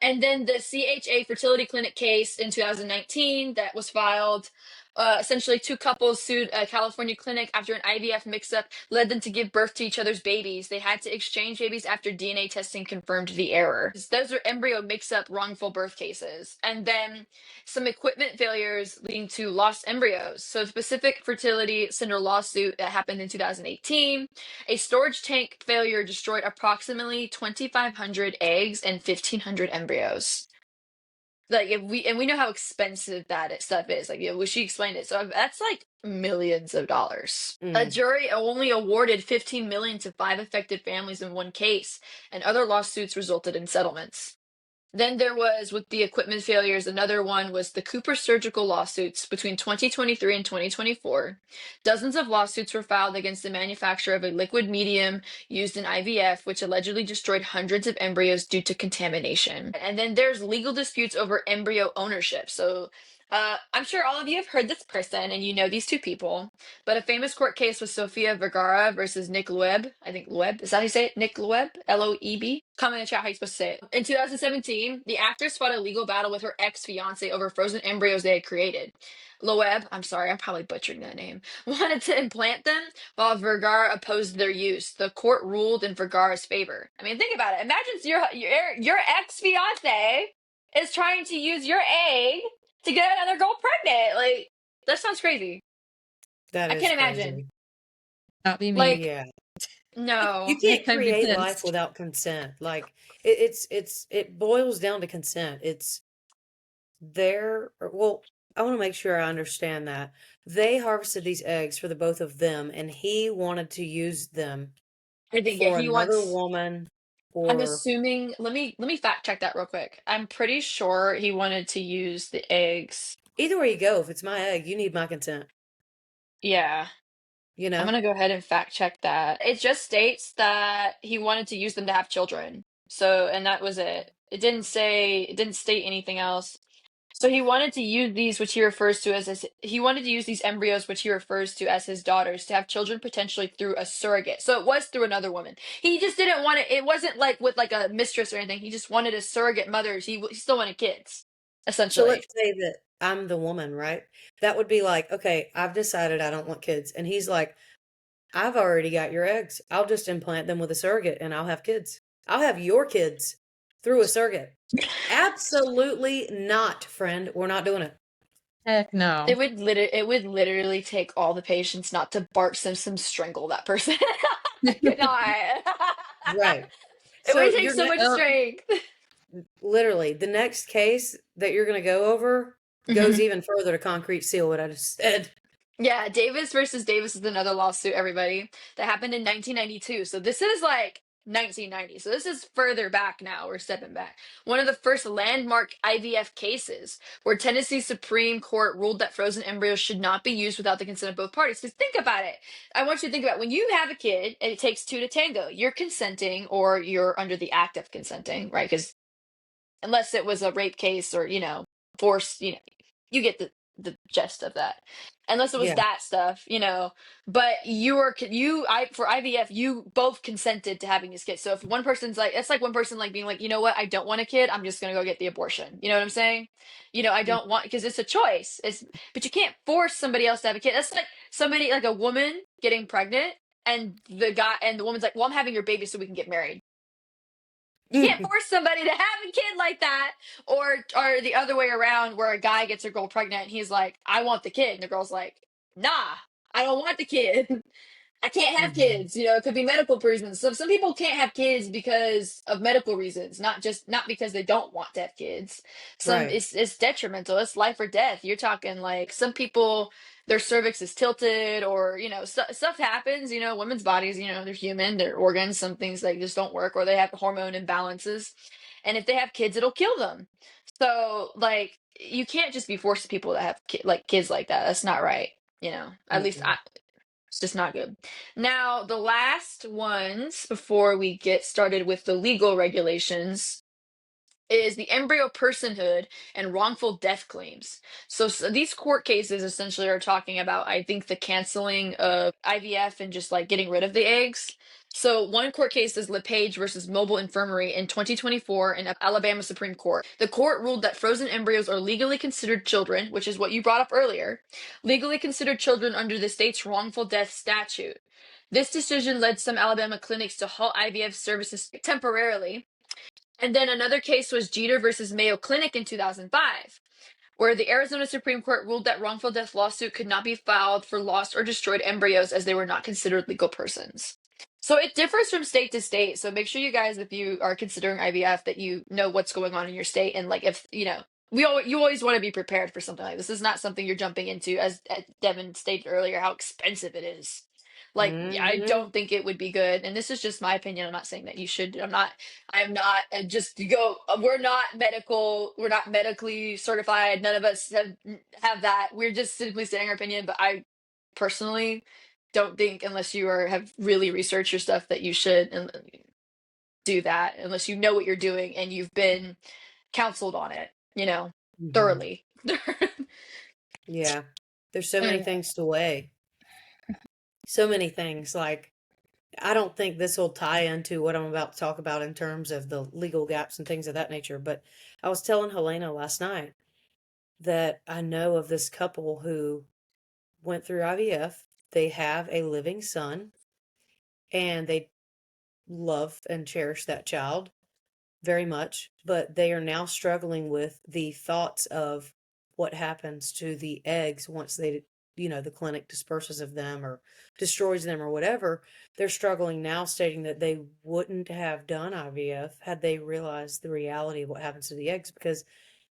And then the CHA fertility clinic case in 2019 that was filed. Essentially, two couples sued a California clinic after an IVF mix-up led them to give birth to each other's babies. They had to exchange babies after DNA testing confirmed the error. Those are embryo mix-up wrongful birth cases. And then some equipment failures leading to lost embryos. So, specific fertility center lawsuit that happened in 2018. A storage tank failure destroyed approximately 2,500 eggs and 1,500 embryos. Like we know how expensive that stuff is. Like she explained it. So that's like millions of dollars. A jury only awarded 15 million to 5 affected families in one case, and other lawsuits resulted in settlements. Then there was, with the equipment failures, another one was the Cooper surgical lawsuits between 2023 and 2024. Dozens of lawsuits were filed against the manufacturer of a liquid medium used in IVF, which allegedly destroyed hundreds of embryos due to contamination. And then there's legal disputes over embryo ownership. So I'm sure all of you have heard this person and you know these two people, but a famous court case was Sofia Vergara versus Nick Loeb. I think Loeb, is that how you say it? Nick Loeb? Loeb? Comment in the chat how you supposed to say it. In 2017, the actress fought a legal battle with her ex-fiance over frozen embryos they had created. Loeb, I'm sorry, I'm probably butchering that name, wanted to implant them while Vergara opposed their use. The court ruled in Vergara's favor. I mean, think about it. Imagine your ex-fiance is trying to use your egg to get another girl pregnant. Like, that sounds crazy. That I is can't crazy. imagine. Not be me. Like, Yeah. no. You can't I'd be create pissed. life without consent. Like it boils down to consent. It's well, I want to make sure I understand that. They harvested these eggs for the both of them and he wanted to use them I think, yeah, for he another wants. woman I'm or assuming. Let me fact check that real quick. I'm pretty sure he wanted to use the eggs. either way you go, if it's my egg, you need my consent, Yeah, you I'm know? gonna go ahead and fact check that. It just states that he wanted to use them to have children. So, and that was it. It didn't state anything else. So he wanted to use these, which he refers to he wanted to use these embryos, which he refers to as his daughters, to have children potentially through a surrogate. So it was through another woman. He just didn't want it. It wasn't like with like a mistress or anything. He just wanted a surrogate mother. He still wanted kids, So essentially. let's say that I'm the woman, right? That would be like, okay, I've decided I don't want kids. And he's like, I've already got your eggs. I'll just implant them with a surrogate and I'll have kids. I'll have your kids through a surrogate. Absolutely not, friend. We're not doing it. Heck no. It would literally take all the patience not to Bart Simpson strangle that person. I could not. Right. It So would take your so much next, strength. literally, the next case that you're going to go over goes even further to concrete seal what I just said. Yeah, Davis versus Davis is another lawsuit, everybody, that happened in 1992. So this is like 1990. So this is further back now. We're stepping back. One of the first landmark IVF cases where Tennessee Supreme Court ruled that frozen embryos should not be used without the consent of both parties. Because think about it. I want you to think about when you have a kid and it takes two to tango, you're consenting or you're under the act of consenting, right? Because unless it was a rape case or, force, you get the gist of that, unless it was Yeah. that stuff, but for IVF, you both consented to having this kid. So if one person's like, it's like one person like being like, you know what, I don't want a kid, I'm just gonna go get the abortion. You know what I'm saying? I Mm. don't want, because it's a choice. But you can't force somebody else to have a kid. That's like somebody, like a woman getting pregnant, and the woman's like, well, I'm having your baby so we can get married. You can't force somebody to have a kid like that, or the other way around, where a guy gets a girl pregnant and he's like, I want the kid, and the girl's like, nah, I don't want the kid. I can't have Mhm. kids. It could be medical reasons. So some people can't have kids because of medical reasons, not because they don't want to have kids. Some Right. it's detrimental. It's life or death. You're talking like some people, their cervix is tilted, or stuff happens. Women's bodies, they're human, they're organs. Some things like just don't work, or they have hormone imbalances, and if they have kids, it'll kill them. So like you can't just be forcing people to have kids like that. That's not right. At least Mm-mm. it's just not good. Now, the last ones before we get started with the legal regulations is the embryo personhood and wrongful death claims. So these court cases essentially are talking about, I think, the canceling of IVF and just like getting rid of the eggs. So one court case is LePage versus Mobile Infirmary in 2024 in Alabama Supreme Court. The court ruled that frozen embryos are legally considered children, which is what you brought up earlier, legally considered children under the state's wrongful death statute. This decision led some Alabama clinics to halt IVF services temporarily. And then another case was Jeter versus Mayo Clinic in 2005, where the Arizona Supreme Court ruled that wrongful death lawsuit could not be filed for lost or destroyed embryos as they were not considered legal persons. So it differs from state to state. So make sure you guys, if you are considering IVF, that you know what's going on in your state, and like if you always want to be prepared for something like this. This is not something you're jumping into, as Devin stated earlier, how expensive it is. Like I Mhm. don't think it would be good, and this is just my opinion. I'm not saying that you should. I'm not just to go. We're not medical. We're not medically certified. None of us have that. We're just simply stating our opinion. But I personally don't think, unless you have really researched your stuff, that you should do that unless you know what you're doing and you've been counseled on it. Mhm. Thoroughly. Yeah. There's so many And things to weigh. So many things. Like, I don't think this will tie into what I'm about to talk about in terms of the legal gaps and things of that nature. But I was telling Helena last night that I know of this couple who went through IVF. They have a living son, and they love and cherish that child very much, but they are now struggling with the thoughts of what happens to the eggs once the clinic disperses of them or destroys them or whatever. They're struggling now, stating that they wouldn't have done IVF had they realized the reality of what happens to the eggs. Because,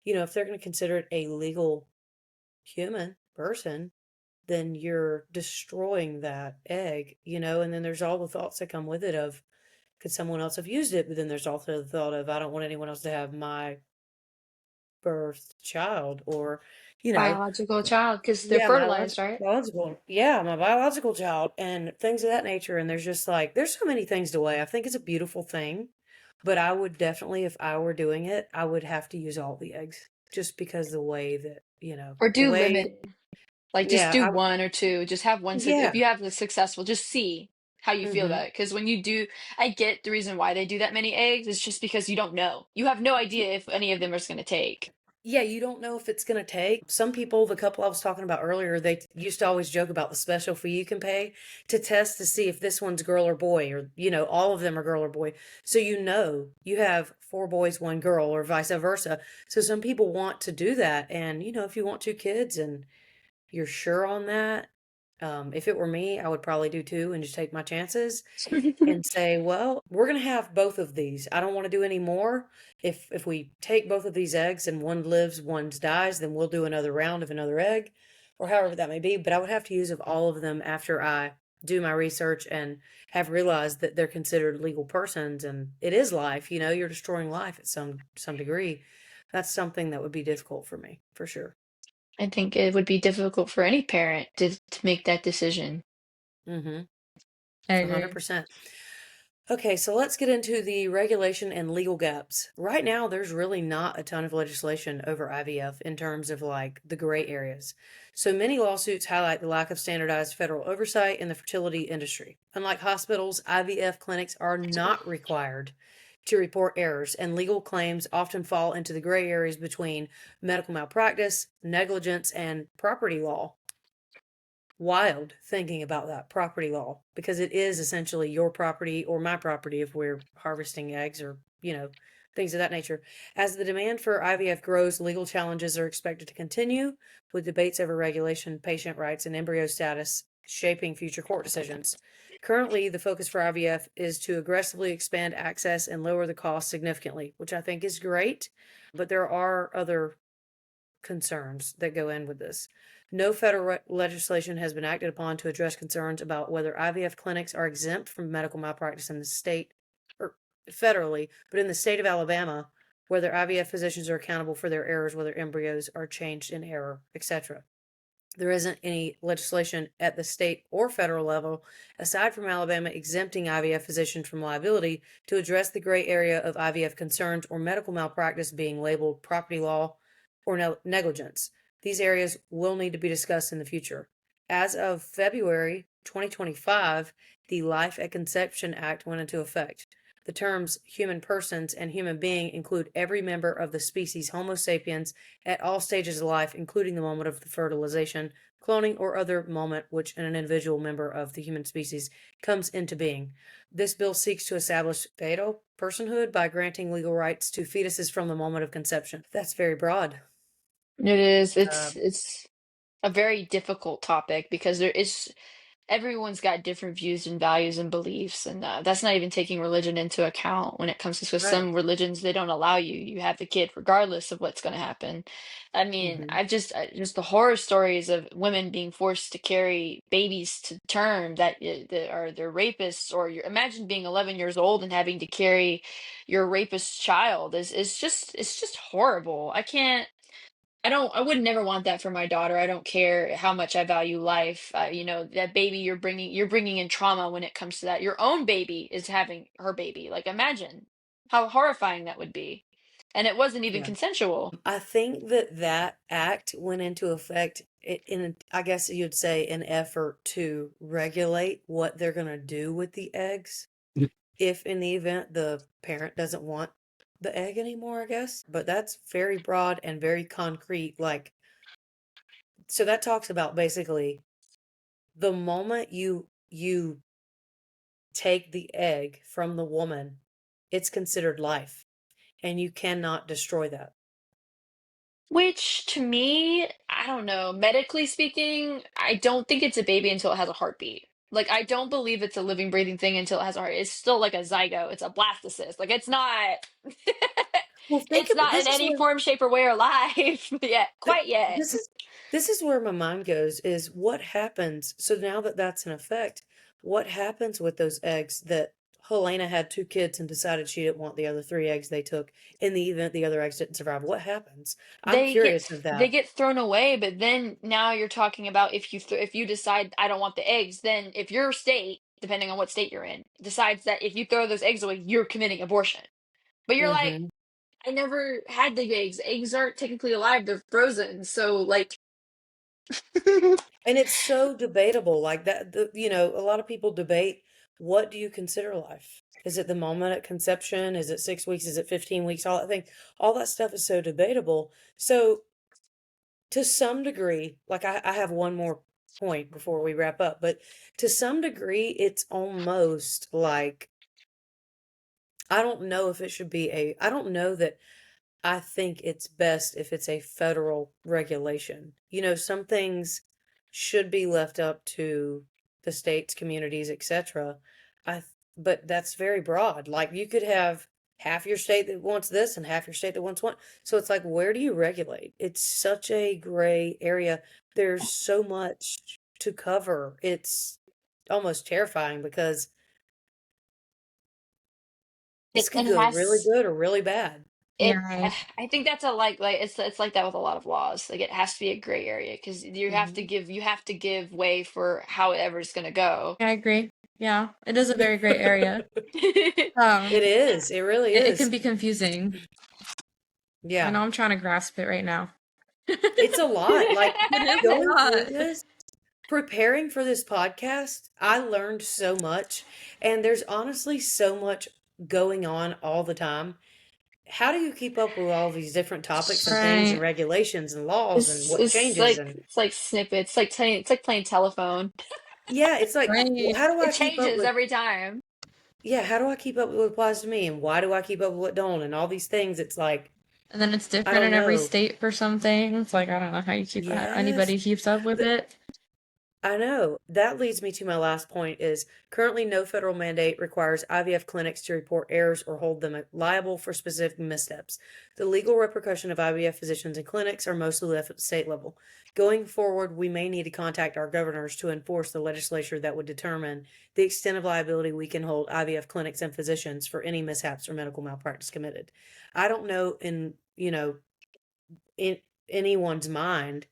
if they're going to consider it a legal human person, then you're destroying that egg, and then there's all the thoughts that come with it of, could someone else have used it? But then there's also the thought of, I don't want anyone else to have my birth child, or, you know, Biological child, because they're yeah, my fertilized, right? my biological child, and things of that nature. And there's just like, there's so many things to weigh. I think it's a beautiful thing, but I would definitely, if I were doing it, I would have to use all the eggs, just because the way that, Or the do way, limit, like just yeah, do one or two. Just have one. If yeah. you have the successful, just see how you feel Hmm. about it. Because when you do, I get the reason why they do that many eggs. It's just because you don't know. You have no idea if any of them are going to take. Yeah, you don't know if it's going to take. Some people, the couple I was talking about earlier, they used to always joke about the special fee you can pay to test to see if this one's girl or boy, or, all of them are girl or boy. So, you have four boys, one girl, or vice versa. So, some people want to do that. And, if you want two kids and you're sure on that, if it were me, I would probably do two and just take my chances and say, well, we're going to have both of these. I don't want to do any more. If we take both of these eggs and one lives, one dies, then we'll do another round of another egg, or however that may be. But I would have to use of all of them after I do my research and have realized that they're considered legal persons, and it is life. You're destroying life at some degree. That's something that would be difficult for me, for sure. I think it would be difficult for any parent to make that decision. Mm-hmm. I agree. 100%. Okay, so let's get into the regulation and legal gaps. Right now, there's really not a ton of legislation over IVF in terms of like the gray areas. So many lawsuits highlight the lack of standardized federal oversight in the fertility industry. Unlike hospitals, IVF clinics are not required to report errors, and legal claims often fall into the gray areas between medical malpractice, negligence, and property law. Wild thinking about that property law, because it is essentially your property or my property if we're harvesting eggs or, things of that nature. As the demand for IVF grows, legal challenges are expected to continue, with debates over regulation, patient rights, and embryo status shaping future court decisions. Currently, the focus for IVF is to aggressively expand access and lower the cost significantly, which I think is great, but there are other concerns that go in with this. No federal legislation has been acted upon to address concerns about whether IVF clinics are exempt from medical malpractice in the state or federally, but in the state of Alabama, whether IVF physicians are accountable for their errors, whether embryos are changed in error, etc. There isn't any legislation at the state or federal level, aside from Alabama exempting IVF physicians from liability, to address the gray area of IVF concerns or medical malpractice being labeled property law or negligence. These areas will need to be discussed in the future. As of February 2025, the Life at Conception Act went into effect. The terms human persons and human being include every member of the species Homo sapiens at all stages of life, including the moment of the fertilization, cloning, or other moment which an individual member of the human species comes into being. This bill seeks to establish fetal personhood by granting legal rights to fetuses from the moment of conception. That's very broad. It is. Uh, It's a very difficult topic because there is everyone's got different views and values and beliefs, and that's not even taking religion into account when it comes to so right. some religions they don't allow you have the kid regardless of what's going to happen. I mean, Mm-hmm. just the horror stories of women being forced to carry babies to term that are they're rapists, or imagine being 11 years old and having to carry your rapist child is just it's just horrible. I would never want that for my daughter. I don't care how much I value life. That baby you're bringing in trauma when it comes to that. Your own baby is having her baby. Like, imagine how horrifying that would be. And it wasn't even Yeah. consensual. I think that act went into effect in, I guess you'd say, an effort to regulate what they're going to do with the eggs if in the event the parent doesn't want the egg anymore, I guess. But that's very broad and very concrete. Like, so that talks about basically the moment you take the egg from the woman, it's considered life, and you cannot destroy that. Which to me, I don't know, medically speaking, I don't think it's a baby until it has a heartbeat. Like, I don't believe it's a living, breathing thing until it has a heart. It's still like a zygote. It's a blastocyst. Like, it's not, Well, think it's about not in this is any where form, shape, or way alive yet, th- quite yet. this is this is where my mind goes, is what happens. So now that that's in effect, what happens with those eggs that Helena had two kids and decided she didn't want the other three eggs they took in the event the other eggs didn't survive? What happens? I'm curious of They that. get thrown away, but then now you're talking about if you decide I don't want the eggs, then if your state, depending on what state you're in, decides that if you throw those eggs away, you're committing abortion. But you're like, Hmm. I never had the eggs. Eggs aren't technically alive, they're frozen. So like And it's so debatable, like that. A lot of people debate, what do you consider life? Is it the moment at conception? Is it 6 weeks? Is it 15 weeks? All that thing, all that stuff is so debatable. So to some degree, like I have one more point before we wrap up, but to some degree, it's almost like I don't know if it should be I don't know that I think it's best if it's a federal regulation. Some things should be left up to the states, communities, etc. I but that's very broad. Like you could have half your state that wants this and half your state that wants one. So it's like, where do you regulate? It's such a gray area. There's so much to cover. It's almost terrifying because this it, could it go really has good or really bad. Yeah, I think that's a like it's like that with a lot of laws. Like it has to be a gray area because Mhm. you have to give way for however it's gonna go. I agree. Yeah, it is a very gray area. It is. It really It can is. be confusing. I Yeah. know I'm trying to grasp it right now. It's a lot. Like It is a going through lot. this, preparing for this podcast, I learned so much. And there's honestly so much going on all the time. How do you keep up with all these different topics and things and Right. regulations and laws and what changes? And It's like snippets. It's like playing telephone. yeah, it's like, Right. how do I It keep up changes with, every time. yeah, how do I keep up with what applies to me? And why do I keep up with what don't? And all these things. It's like, And then it's I different don't in every know. state for some things. Like, I don't know how you keep how Yes. anybody keeps up with it. I know. That leads me to my last point is currently no federal mandate requires IVF clinics to report errors or hold them liable for specific missteps. The legal repercussion of IVF physicians and clinics are mostly left at the state level. Going forward, we may need to contact our governors to enforce the legislature that would determine the extent of liability we can hold IVF clinics and physicians for any mishaps or medical malpractice committed. I don't know in anyone's mind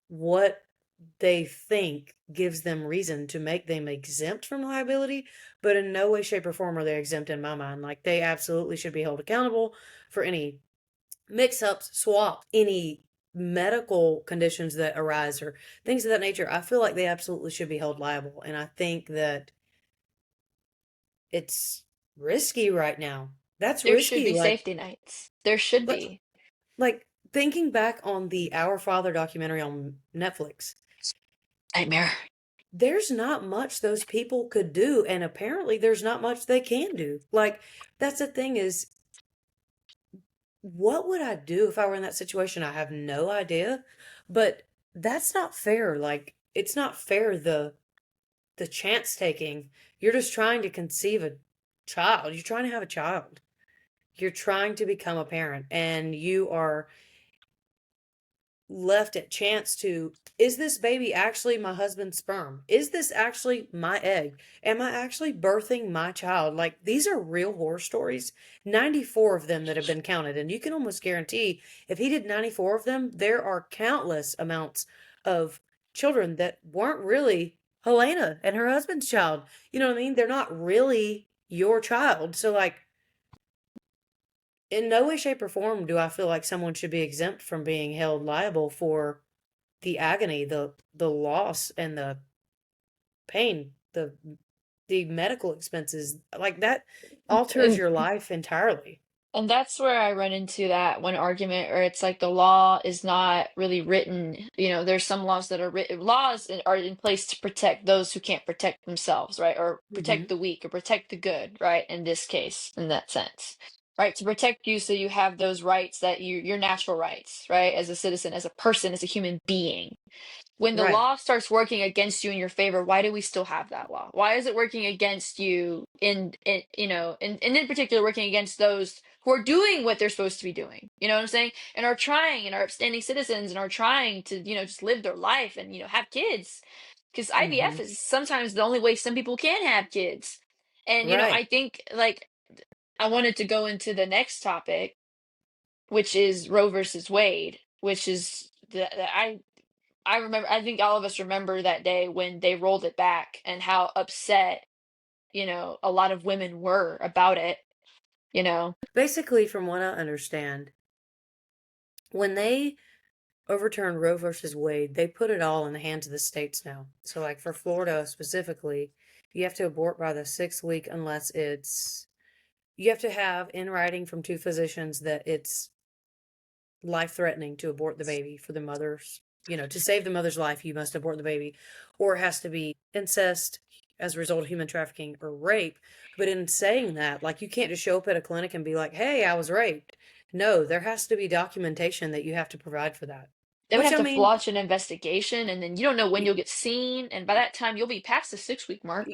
what they think gives them reason to make them exempt from liability, but in no way, shape, or form are they exempt in my mind. Like they absolutely should be held accountable for any mix ups, swap, any medical conditions that arise or things of that nature. I feel like they absolutely should be held liable. And I think that it's risky right now. That's There should risky. be safety nets. There should Like, be. like thinking back on the Our Father documentary on Netflix, Nightmare. there's not much those people could do, and apparently there's not much they can do. Like, that's the thing is, what would I do if I were in that situation? I have no idea, but that's not fair. Like, it's not fair the chance taking. You're just trying to conceive a child. You're trying to have a child. You're trying to become a parent, and you are left at chance to, is this baby actually my husband's sperm? Is this actually my egg? Am I actually birthing my child? Like these are real horror stories. 94 of them that have been counted, and you can almost guarantee if he did 94 of them, there are countless amounts of children that weren't really Helena and her husband's child. You know what I mean? They're not really your child. So like in no way, shape, or form do I feel like someone should be exempt from being held liable for the agony, the loss, and the pain, the medical expenses. Like that alters And your life entirely. and that's where I run into that one argument, or it's like the law is not really written. You know, there's some laws that are written, are in place to protect those who can't protect themselves, right? Or protect Hmm. the weak, or protect the good, right? In this case, in that sense, right? To protect you, so you have those rights that your natural rights, right? As a citizen, as a person, as a human being. When the Right. law starts working against you in your favor, why do we still have that law? Why is it working against you in you know, and in particular working against those who are doing what they're supposed to be doing? You know what I'm saying? And are trying and are upstanding citizens and are trying to, you know, just live their life and, you know, have kids. Because IVF Hmm. is sometimes the only way some people can have kids. And, you know, Right. I think like I wanted to go into the next topic, which is Roe versus Wade, which is the I remember, I think all of us remember that day when they rolled it back and how upset, you know, a lot of women were about it, you know. Basically, from what I understand, when they overturned Roe versus Wade, they put it all in the hands of the states now. So, like for Florida specifically, you have to abort by the 6th week unless you have to have in writing from two physicians that it's life threatening to abort the baby for the mother's, to save the mother's life, you must abort the baby, or it has to be incest as a result of human trafficking or rape. But in saying that, like, you can't just show up at a clinic and be like, hey, I was raped. No, there has to be documentation that you have to provide for that. They would Which, have I to mean, launch an investigation, and then you don't know when you'll get seen, and by that time you'll be past the 6 week mark.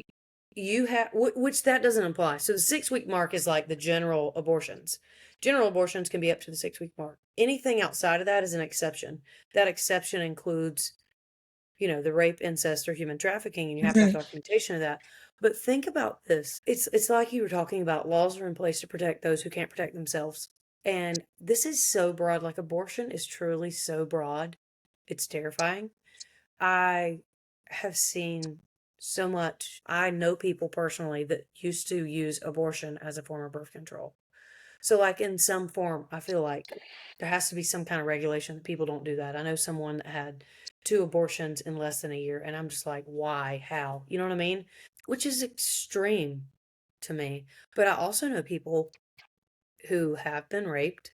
you have, which that doesn't apply. So the 6 week mark is like the general abortions. General abortions can be up to the 6 week mark. Anything outside of that is an exception. That exception includes, the rape, incest, or human trafficking, and you have to have Mhm. documentation of that. But think about this. It's like you were talking about laws are in place to protect those who can't protect themselves. And this is so broad. Like, abortion is truly so broad. It's terrifying. I have seen so much. I know people personally that used to use abortion as a form of birth control. So, like, in some form, I feel like there has to be some kind of regulation that people don't do that. I know someone that had two abortions in less than a year, and I'm just like, why? How? You know what I mean? Which is extreme to me. But I also know people who have been raped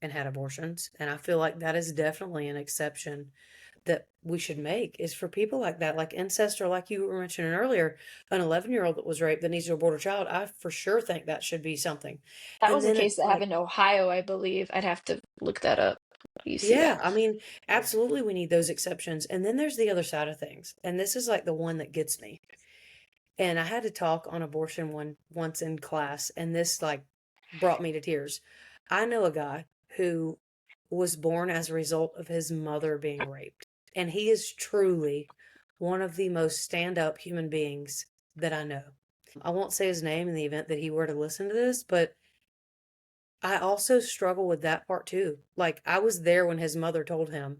and had abortions, and I feel like that is definitely an exception that we should make, is for people like that, like incest, or like you were mentioning earlier, an 11-year-old that was raped that needs to abort a child. I for sure think that should be something. That And was a then case it's that like, happened in Ohio, I believe. I'd have to look that up. You see yeah, that. I mean, absolutely we need those exceptions. And then there's the other side of things. And this is like the one that gets me. And I had to talk on abortion once in class, and this like brought me to tears. I know a guy who was born as a result of his mother being raped, and he is truly one of the most stand-up human beings that I know. I won't say his name in the event that he were to listen to this, but I also struggle with that part too. Like, I was there when his mother told him,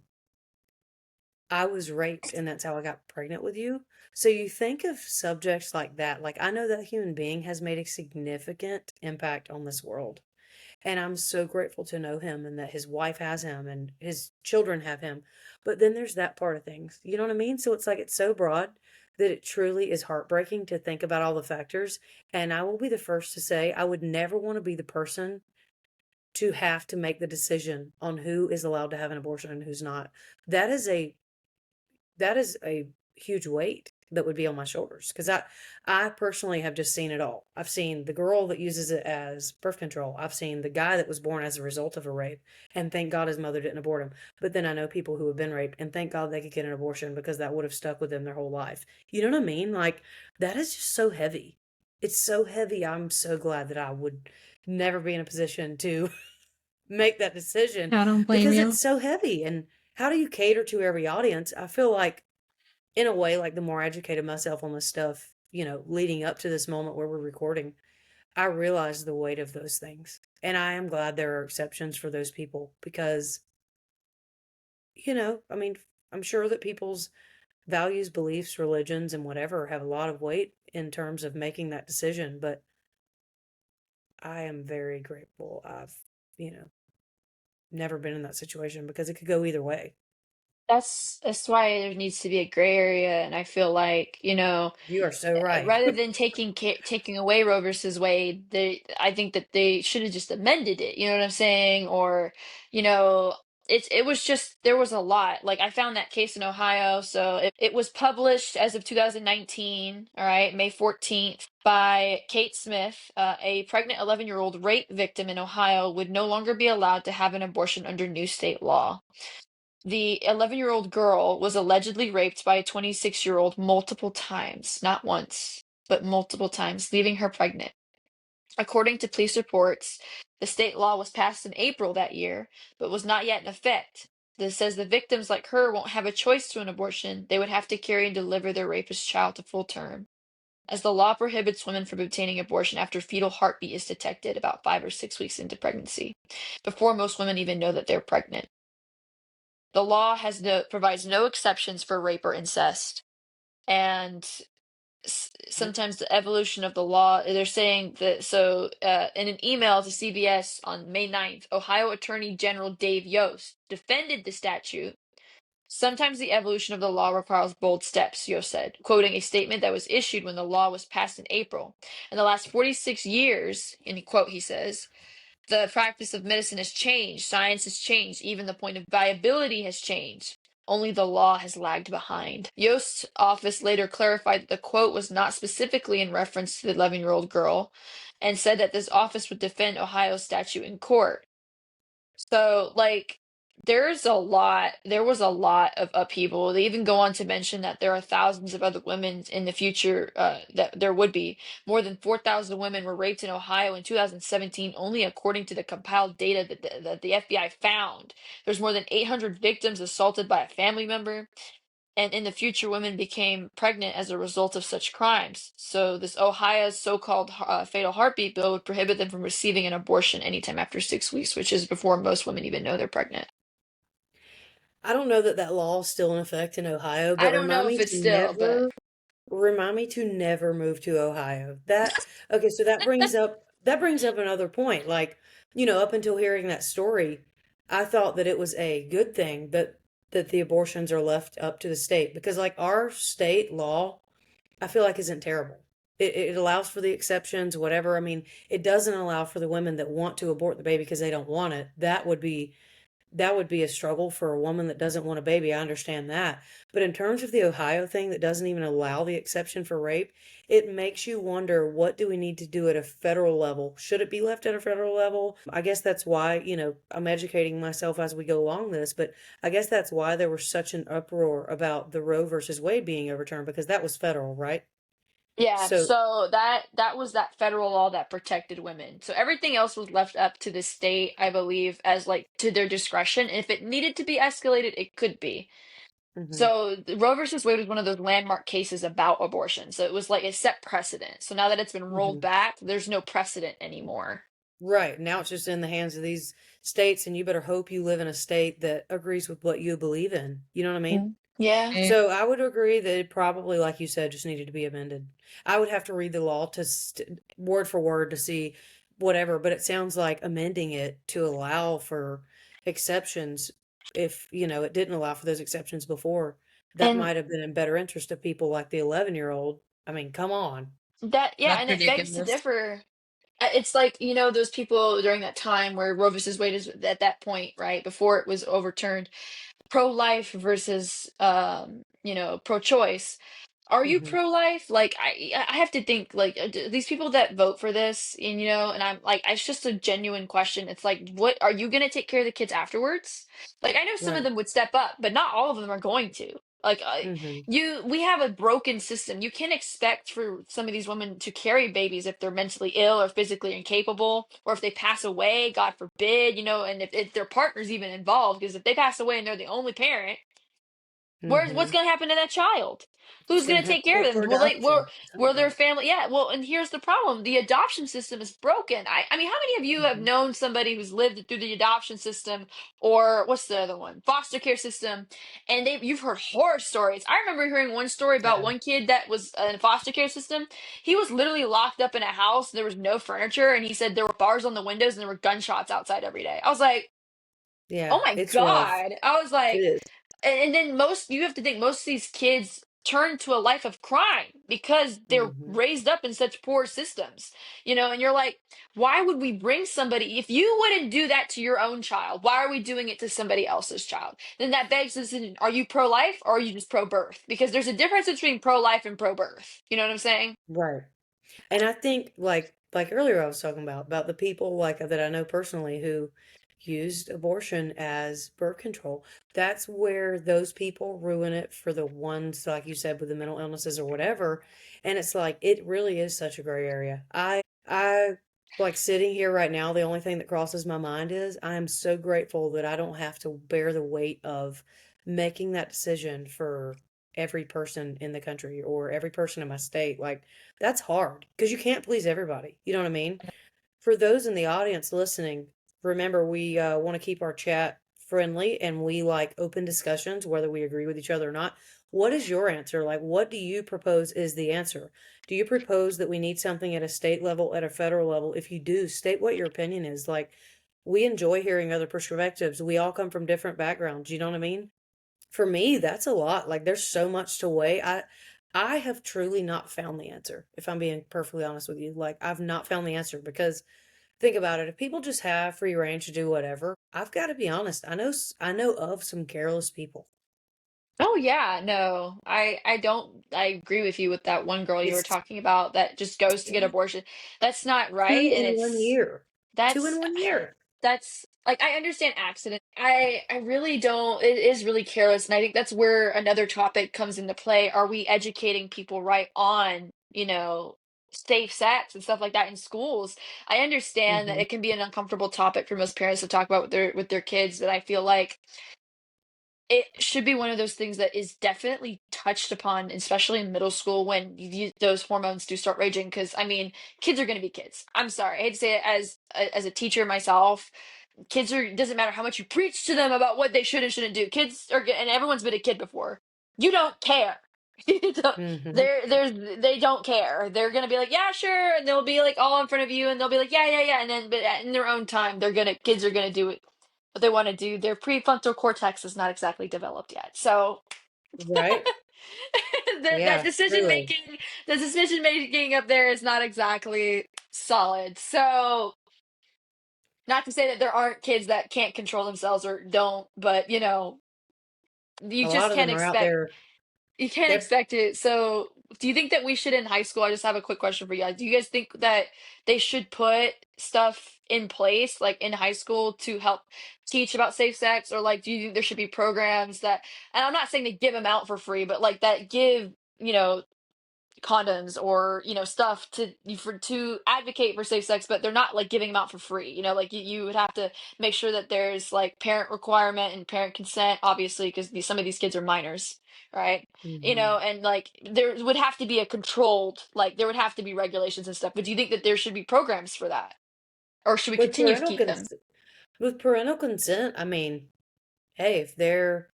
I was raped and that's how I got pregnant with you. So you think of subjects like that. Like, I know that human being has made a significant impact on this world. And I'm so grateful to know him, and that his wife has him and his children have him. But then there's that part of things. You know what I mean? So it's like, it's so broad that it truly is heartbreaking to think about all the factors. And I will be the first to say, I would never want to be the person to have to make the decision on who is allowed to have an abortion and who's not. That is a that is a huge weight that would be on my shoulders, because I personally have just seen it all. I've seen the girl that uses it as birth control. I've seen the guy that was born as a result of a rape, and thank God his mother didn't abort him. But then I know people who have been raped, and thank God they could get an abortion, because that would have stuck with them their whole life. You know what I mean? Like, that is just so heavy. It's so heavy. I'm so glad that I would never be in a position to make that decision, I don't blame because you. it's so heavy. And how do you cater to every audience? I feel like, in a way, like, the more I educated myself on this stuff, leading up to this moment where we're recording, I realized the weight of those things. And I am glad there are exceptions for those people, because, I mean, I'm sure that people's values, beliefs, religions, and whatever have a lot of weight in terms of making that decision. But I am very grateful I've, you know, never been in that situation, because it could go either way. That's why there needs to be a gray area, and I feel like, You are so right. rather than taking away Roe versus Wade, I think that they should have just amended it. You know what I'm saying? Or, you know, it was just, there was a lot. Like, I found that case in Ohio, so it was published as of 2019. All right, May 14th, by Kate Smith. A pregnant 11-year-old rape victim in Ohio would no longer be allowed to have an abortion under new state law. The 11-year-old girl was allegedly raped by a 26-year-old multiple times, not once, but multiple times, leaving her pregnant. According to police reports, the state law was passed in April that year, but was not yet in effect. This says the victims like her won't have a choice to an abortion. They would have to carry and deliver their rapist child to full term, as the law prohibits women from obtaining abortion after fetal heartbeat is detected about 5 or 6 weeks into pregnancy, before most women even know that they're pregnant. The law provides no exceptions for rape or incest, and sometimes the evolution of the law, they're saying that. So in an email to CBS on May 9th, Ohio Attorney General Dave Yost defended the statute. Sometimes the evolution of the law requires bold steps, Yost said, quoting a statement that was issued when the law was passed in April. In the last 46 years, in quote, he says, the practice of medicine has changed, science has changed, even the point of viability has changed. Only the law has lagged behind. Yost's office later clarified that the quote was not specifically in reference to the 11-year-old girl, and said that this office would defend Ohio's statute in court. So, like, there was a lot of upheaval. They even go on to mention that there are thousands of other women in the future, that there would be. More than 4,000 women were raped in Ohio in 2017, only according to the compiled data that the FBI found. There's more than 800 victims assaulted by a family member. and in the future, women became pregnant as a result of such crimes. So this Ohio's so-called fatal heartbeat bill would prohibit them from receiving an abortion anytime after 6 weeks, which is before most women even know they're pregnant. I don't know that that law is still in effect in Ohio, I but don't know if it's still, but remind me to never move to Ohio. That okay, so that brings up another point. Like, up until hearing that story, I thought that it was a good thing that the abortions are left up to the state because like our state law, I feel like isn't terrible. It allows for the exceptions, whatever. I mean, it doesn't allow for the women that want to abort the baby because they don't want it. That would be a struggle for a woman that doesn't want a baby. I understand that. But in terms of the Ohio thing that doesn't even allow the exception for rape, it makes you wonder, what do we need to do at a federal level? Should it be left at a federal level? I guess that's why, I'm educating myself as we go along this, but I guess that's why there was such an uproar about the Roe versus Wade being overturned because that was federal, right? yeah, So, so that was that federal law that protected women. So everything else was left up to the state, I believe, as like to their discretion. If it needed to be escalated, it could be. mhm, So the Roe versus Wade was one of those landmark cases about abortion. So it was like it set precedent. So now that it's been rolled mhm. back, there's no precedent anymore. Right. Now it's just in the hands of these states, and you better hope you live in a state that agrees with what you believe in. You know what I mean? Mm. Yeah. Okay. So I would agree that it probably, like you said, just needed to be amended. I would have to read the law word for word to see whatever, but it sounds like amending it to allow for exceptions. If, it didn't allow for those exceptions before, that And might have been in better interest of people like the 11-year-old. I mean, come on. that, yeah, That's and it begs to ridiculous. differ. It's like, those people during that time where Roe versus Wade is at that point, right, before it was overturned, pro-life versus pro-choice. Are you Hmm. pro-life? Like I have to think like these people that vote for this, and and I'm like, it's just a genuine question. It's like, what are you going to take care of the kids afterwards? Like I know some of Right. them would step up, but not all of them are going to. Like Hmm. we have a broken system. You can't expect for some of these women to carry babies if they're mentally ill or physically incapable, or if they pass away, God forbid, and if their partner's even involved, because if they pass away and they're the only parent, what's Hmm. going to happen to that child? It's Who's going going to to have take to care go of for them? Will adoption. their Somebody. family? Yeah. Well, and here's the problem: the adoption system is broken. I mean, how many of you have Hmm. known somebody who's lived through the adoption system, or what's the other one, foster care system, and you've heard horror stories. I remember hearing one story about Yeah. one kid that was in a foster care system. He was literally locked up in a house. There was no furniture, and he said there were bars on the windows and there were gunshots outside every day. I was like, Yeah. oh my It's rough. God. I was It like, is. and then you have to think most of these kids turn to a life of crime because they're Hmm. raised up in such poor systems, and you're like, why would we bring somebody, if you wouldn't do that to your own child, why are we doing it to somebody else's child? Then that begs the decision, are you pro-life or are you just pro-birth? Because there's a difference between pro-life and pro-birth. You know what I'm saying? Right. And I think like earlier I was talking about the people like that I know personally who used abortion as birth control. That's where those people ruin it for the ones like you said with the mental illnesses or whatever. And it's like it really is such a gray area. I like sitting here right now, the only thing that crosses my mind is I am so grateful that I don't have to bear the weight of making that decision for every person in the country or every person in my state. Like that's hard because you can't please everybody. You know what I mean? For those in the audience listening, remember we want to keep our chat friendly and we like open discussions, whether we agree with each other or not. What is your answer? Like, what do you propose is the answer? Do you propose that we need something at a state level, at a federal level? If you do, state what your opinion is. Like, we enjoy hearing other perspectives. We all come from different backgrounds. You know what I mean? For me, that's a lot. Like there's so much to weigh. I have truly not found the answer. If I'm being perfectly honest with you, like I've not found the answer because think about it. If people just have free range to do whatever, I've got to be honest. I know of some careless people. Oh yeah, no. I don't I agree with you with that one girl you were It's talking about that just goes to get yeah, abortion. That's not two right, and in one year. Two that's in 1 year. that's like I understand accident. I really don't, it is really careless, and I think that's where another topic comes into play. Are we educating people right on, safe sex and stuff like that in schools? I understand that Hmm. it can be an uncomfortable topic for most parents to talk about with their kids, but I feel like it should be one of those things that is definitely touched upon, especially in middle school when those hormones do start raging. Because I mean, kids are going to be kids. I'm sorry, I hate to say it as a teacher myself. Kids are doesn't matter how much you preach to them about what they should and shouldn't do. Kids are, and everyone's been a kid before. You don't care. You don't- Mm-hmm. they don't care. They're gonna be like, yeah, sure, and they'll be like all in front of you, and they'll be like, yeah, yeah, yeah, and then but in their own time, kids are gonna do it what they want to do. Their prefrontal cortex is not exactly developed yet, so Right. that Yeah, decision truly. making, the decision making up there is not exactly solid. So not to say that there aren't kids that can't control themselves or don't, but you A just lot of can't them are out expect there. you can't They're expect it. So, do you think that we should in high school? I just have a quick question for you guys. Do you guys think that they should put stuff in place, like in high school, to help teach about safe sex, or like, do you think there should be programs that? And I'm not saying to give them out for free, but like that give condoms or stuff to advocate for safe sex, but they're not like giving them out for free. Like you would have to make sure that there's like parent requirement and parent consent, obviously, because some of these kids are minors, right? hmm And like there would have to be a controlled, like there would have to be regulations and stuff. But do you think that there should be programs for that, or should we with continue to parental keep them? consent. With parental consent, I mean, hey, if they're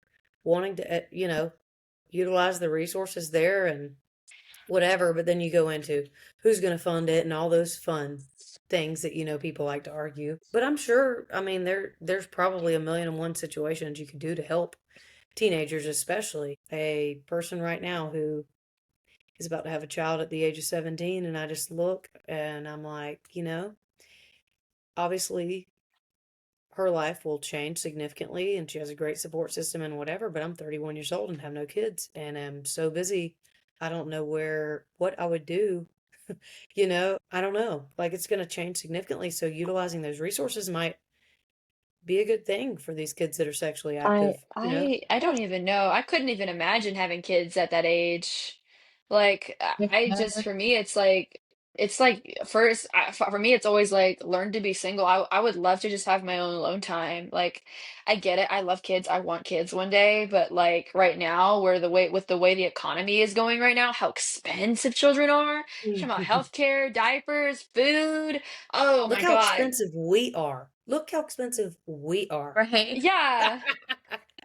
wanting to, utilize the resources there and whatever, but then you go into who's going to fund it and all those fun things that people like to argue. But I'm sure, I mean, there's probably a million and one situations you could do to help teenagers, especially a person right now who is about to have a child at the age of 17, and I just look and I'm like, obviously her life will change significantly and she has a great support system and whatever, but I'm 31 years old and have no kids and am so busy. I don't know what I would do. I don't know. Like it's going to change significantly. So utilizing those resources might be a good thing for these kids that are sexually I active. I I don't even know. I couldn't even imagine having kids at that age. Like I just for me it's like first for me it's always like learn to be single. I would love to just have my own alone time. Like I get it. I love kids. I want kids one day, but like right now where the way the economy is going right now, how expensive children are. Talking about healthcare, diapers, food. Oh Look my how God. expensive we are. Look how expensive we are. Right. Yeah.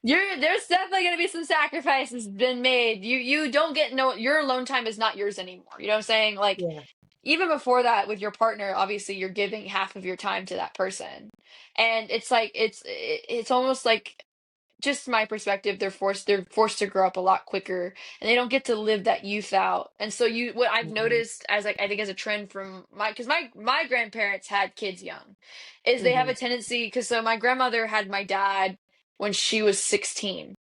There's definitely gonna be some sacrifices been made. You don't get no your alone time is not yours anymore. You know what I'm saying? Like Yeah. even before that with your partner, obviously you're giving half of your time to that person. And it's like it's almost like just my perspective, they're forced to grow up a lot quicker and they don't get to live that youth out. And so what I've hmm noticed as like I think as a trend from because my grandparents had kids young, is they have hmm a tendency because so my grandmother had my dad when she was 16,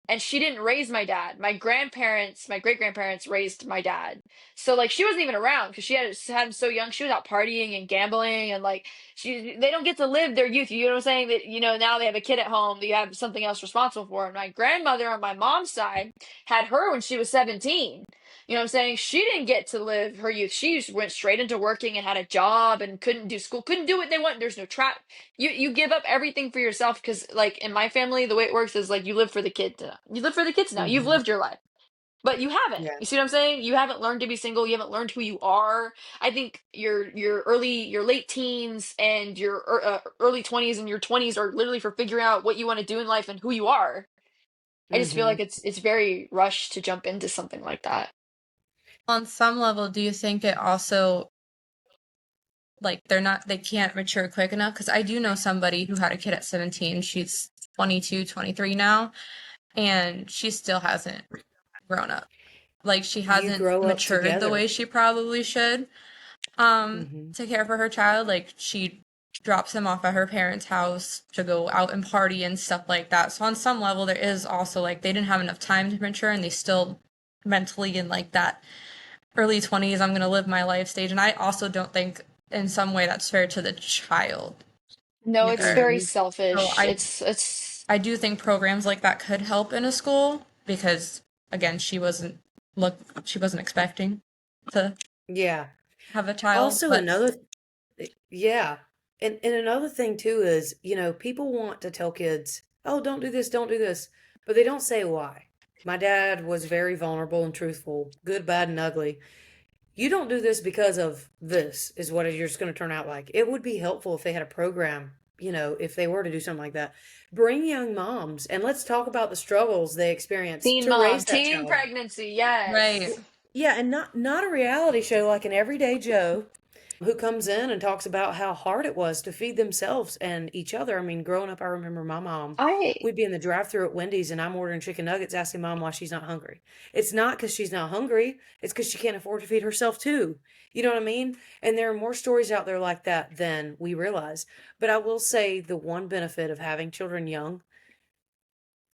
and she didn't raise my dad. My great grandparents raised my dad. So like she wasn't even around because she had him so young. She was out partying and gambling and like they don't get to live their youth. You know what I'm saying? That now they have a kid at home that you have something else responsible for. And my grandmother on my mom's side had her when she was 17. You know what I'm saying? She didn't get to live her youth. She just went straight into working and had a job and couldn't do school, couldn't do what they want. There's no trap. You give up everything for yourself because like in my family the way it works is like you live for the kids now. You live for the kids now. You've hmm lived your life. But you haven't. Yeah. You see what I'm saying? You haven't learned to be single. You haven't learned who you are. I think your late teens and your early 20s and your 20s are literally for figuring out what you want to do in life and who you are. I just feel hmm like it's very rushed to jump into something like that. On some level, do you think it also, like, they can't mature quick enough? Because I do know somebody who had a kid at 17. She's 22, 23 now, and she still hasn't grown up. Like, she You hasn't grow up matured the way together. she probably should, hmm to care for her child. Like, she drops him off at her parents' house to go out and party and stuff like that. So on some level, there is also, like, they didn't have enough time to mature, and they still mentally in, like, that early 20s, I'm going to live my life stage. And I also don't think in some way that's fair to the child No, it's either. very hmm So selfish. I It's I do think programs like that could help in a school because again, she wasn't expecting to Yeah. have a child, Also, but yeah. And another thing too is, people want to tell kids, oh, don't do this, don't do this. but they don't say why. My dad was very vulnerable and truthful, good, bad, and ugly. You don't do this because of this, is what you're just going to turn out like. It would be helpful if they had a program, if they were to do something like that. Bring young moms and let's talk about the struggles they experience Teen to mom, raise that teen child. pregnancy, yes. Right. Yeah, and not a reality show like an everyday Joe who comes in and talks about how hard it was to feed themselves and each other. I mean, growing up, I remember my mom. I We'd be in the drive-through at Wendy's and I'm ordering chicken nuggets, asking mom why she's not hungry. It's not because she's not hungry. It's because she can't afford to feed herself too. You know what I mean? And there are more stories out there like that than we realize. But I will say the one benefit of having children young,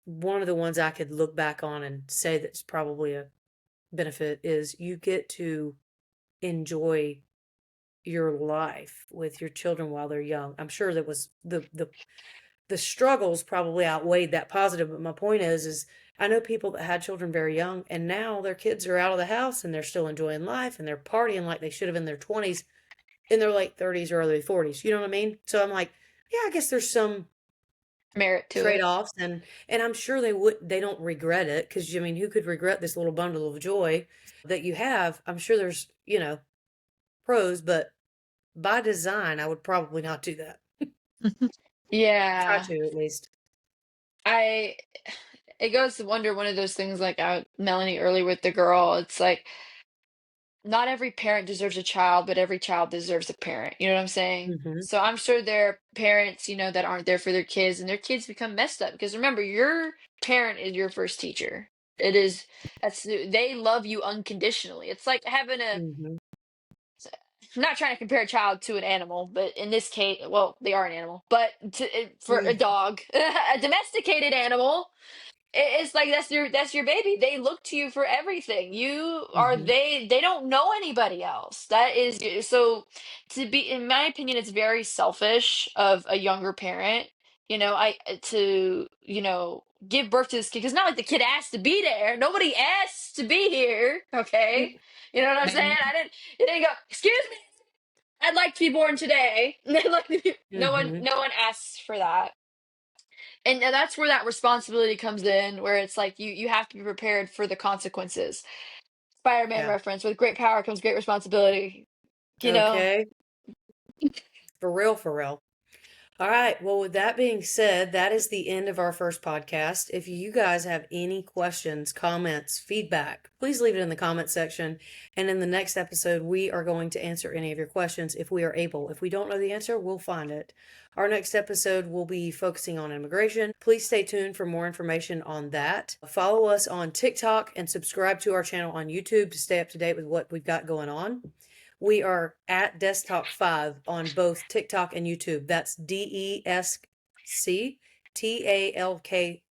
one of the ones I could look back on and say that's probably a benefit is you get to enjoy your life with your children while they're young. I'm sure that was the struggles probably outweighed that positive, but my point is I know people that had children very young and now their kids are out of the house and they're still enjoying life and they're partying like they should have in their 20s, in their late 30s or early 40s. You know what I mean? So I'm like, yeah, I guess there's some merit to it. trade-offs and I'm sure they don't regret it because I mean, who could regret this little bundle of joy that you have? I'm sure there's, pros, but by design, I would probably not do that. Try Yeah. to, at least. It goes to wonder one of those things like Melanie earlier with the girl. It's like not every parent deserves a child, but every child deserves a parent. You know what I'm saying? Mhm. So I'm sure there are parents, that aren't there for their kids and their kids become messed up because remember, your parent is your first teacher. They love you unconditionally. It's like having Mhm. I'm not trying to compare a child to an animal, but in this case, well, they are an animal, but for a Mm. dog, a domesticated animal, it's like that's your baby. They look to you for everything. You are Mhm. they don't know anybody else. That is so to be in my opinion it's very selfish of a younger parent, I to, give birth to this kid cuz not like the kid asked to be there. Nobody asked to be here, okay? You know what I'm saying? It didn't go, "Excuse me, I'd like to be born today." No one Mhm. no one asks for that. And that's where that responsibility comes in, where it's like you have to be prepared for the consequences. Spider-Man Yeah. reference, with great power comes great responsibility. You know, Okay. For real, for real. All right. Well, with that being said, that is the end of our first podcast. If you guys have any questions, comments, feedback, please leave it in the comment section. And in the next episode, we are going to answer any of your questions if we are able. If we don't know the answer, we'll find it. Our next episode will be focusing on immigration. Please stay tuned for more information on that. Follow us on TikTok and subscribe to our channel on YouTube to stay up to date with what we've got going on. We are at DescTalk5 on both TikTok and YouTube. That's DescTalk,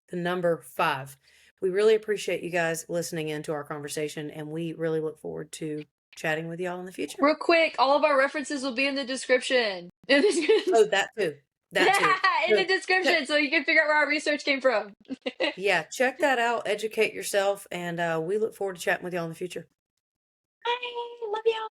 the number 5. We really appreciate you guys listening in to our conversation, and we really look forward to chatting with y'all in the future. real quick, all of our references will be in the description. Oh, that too. That too. In the So, description, so you can figure out where our research came from. yeah, check that out. Educate yourself, and we look forward to chatting with y'all in the future. Bye. Love y'all.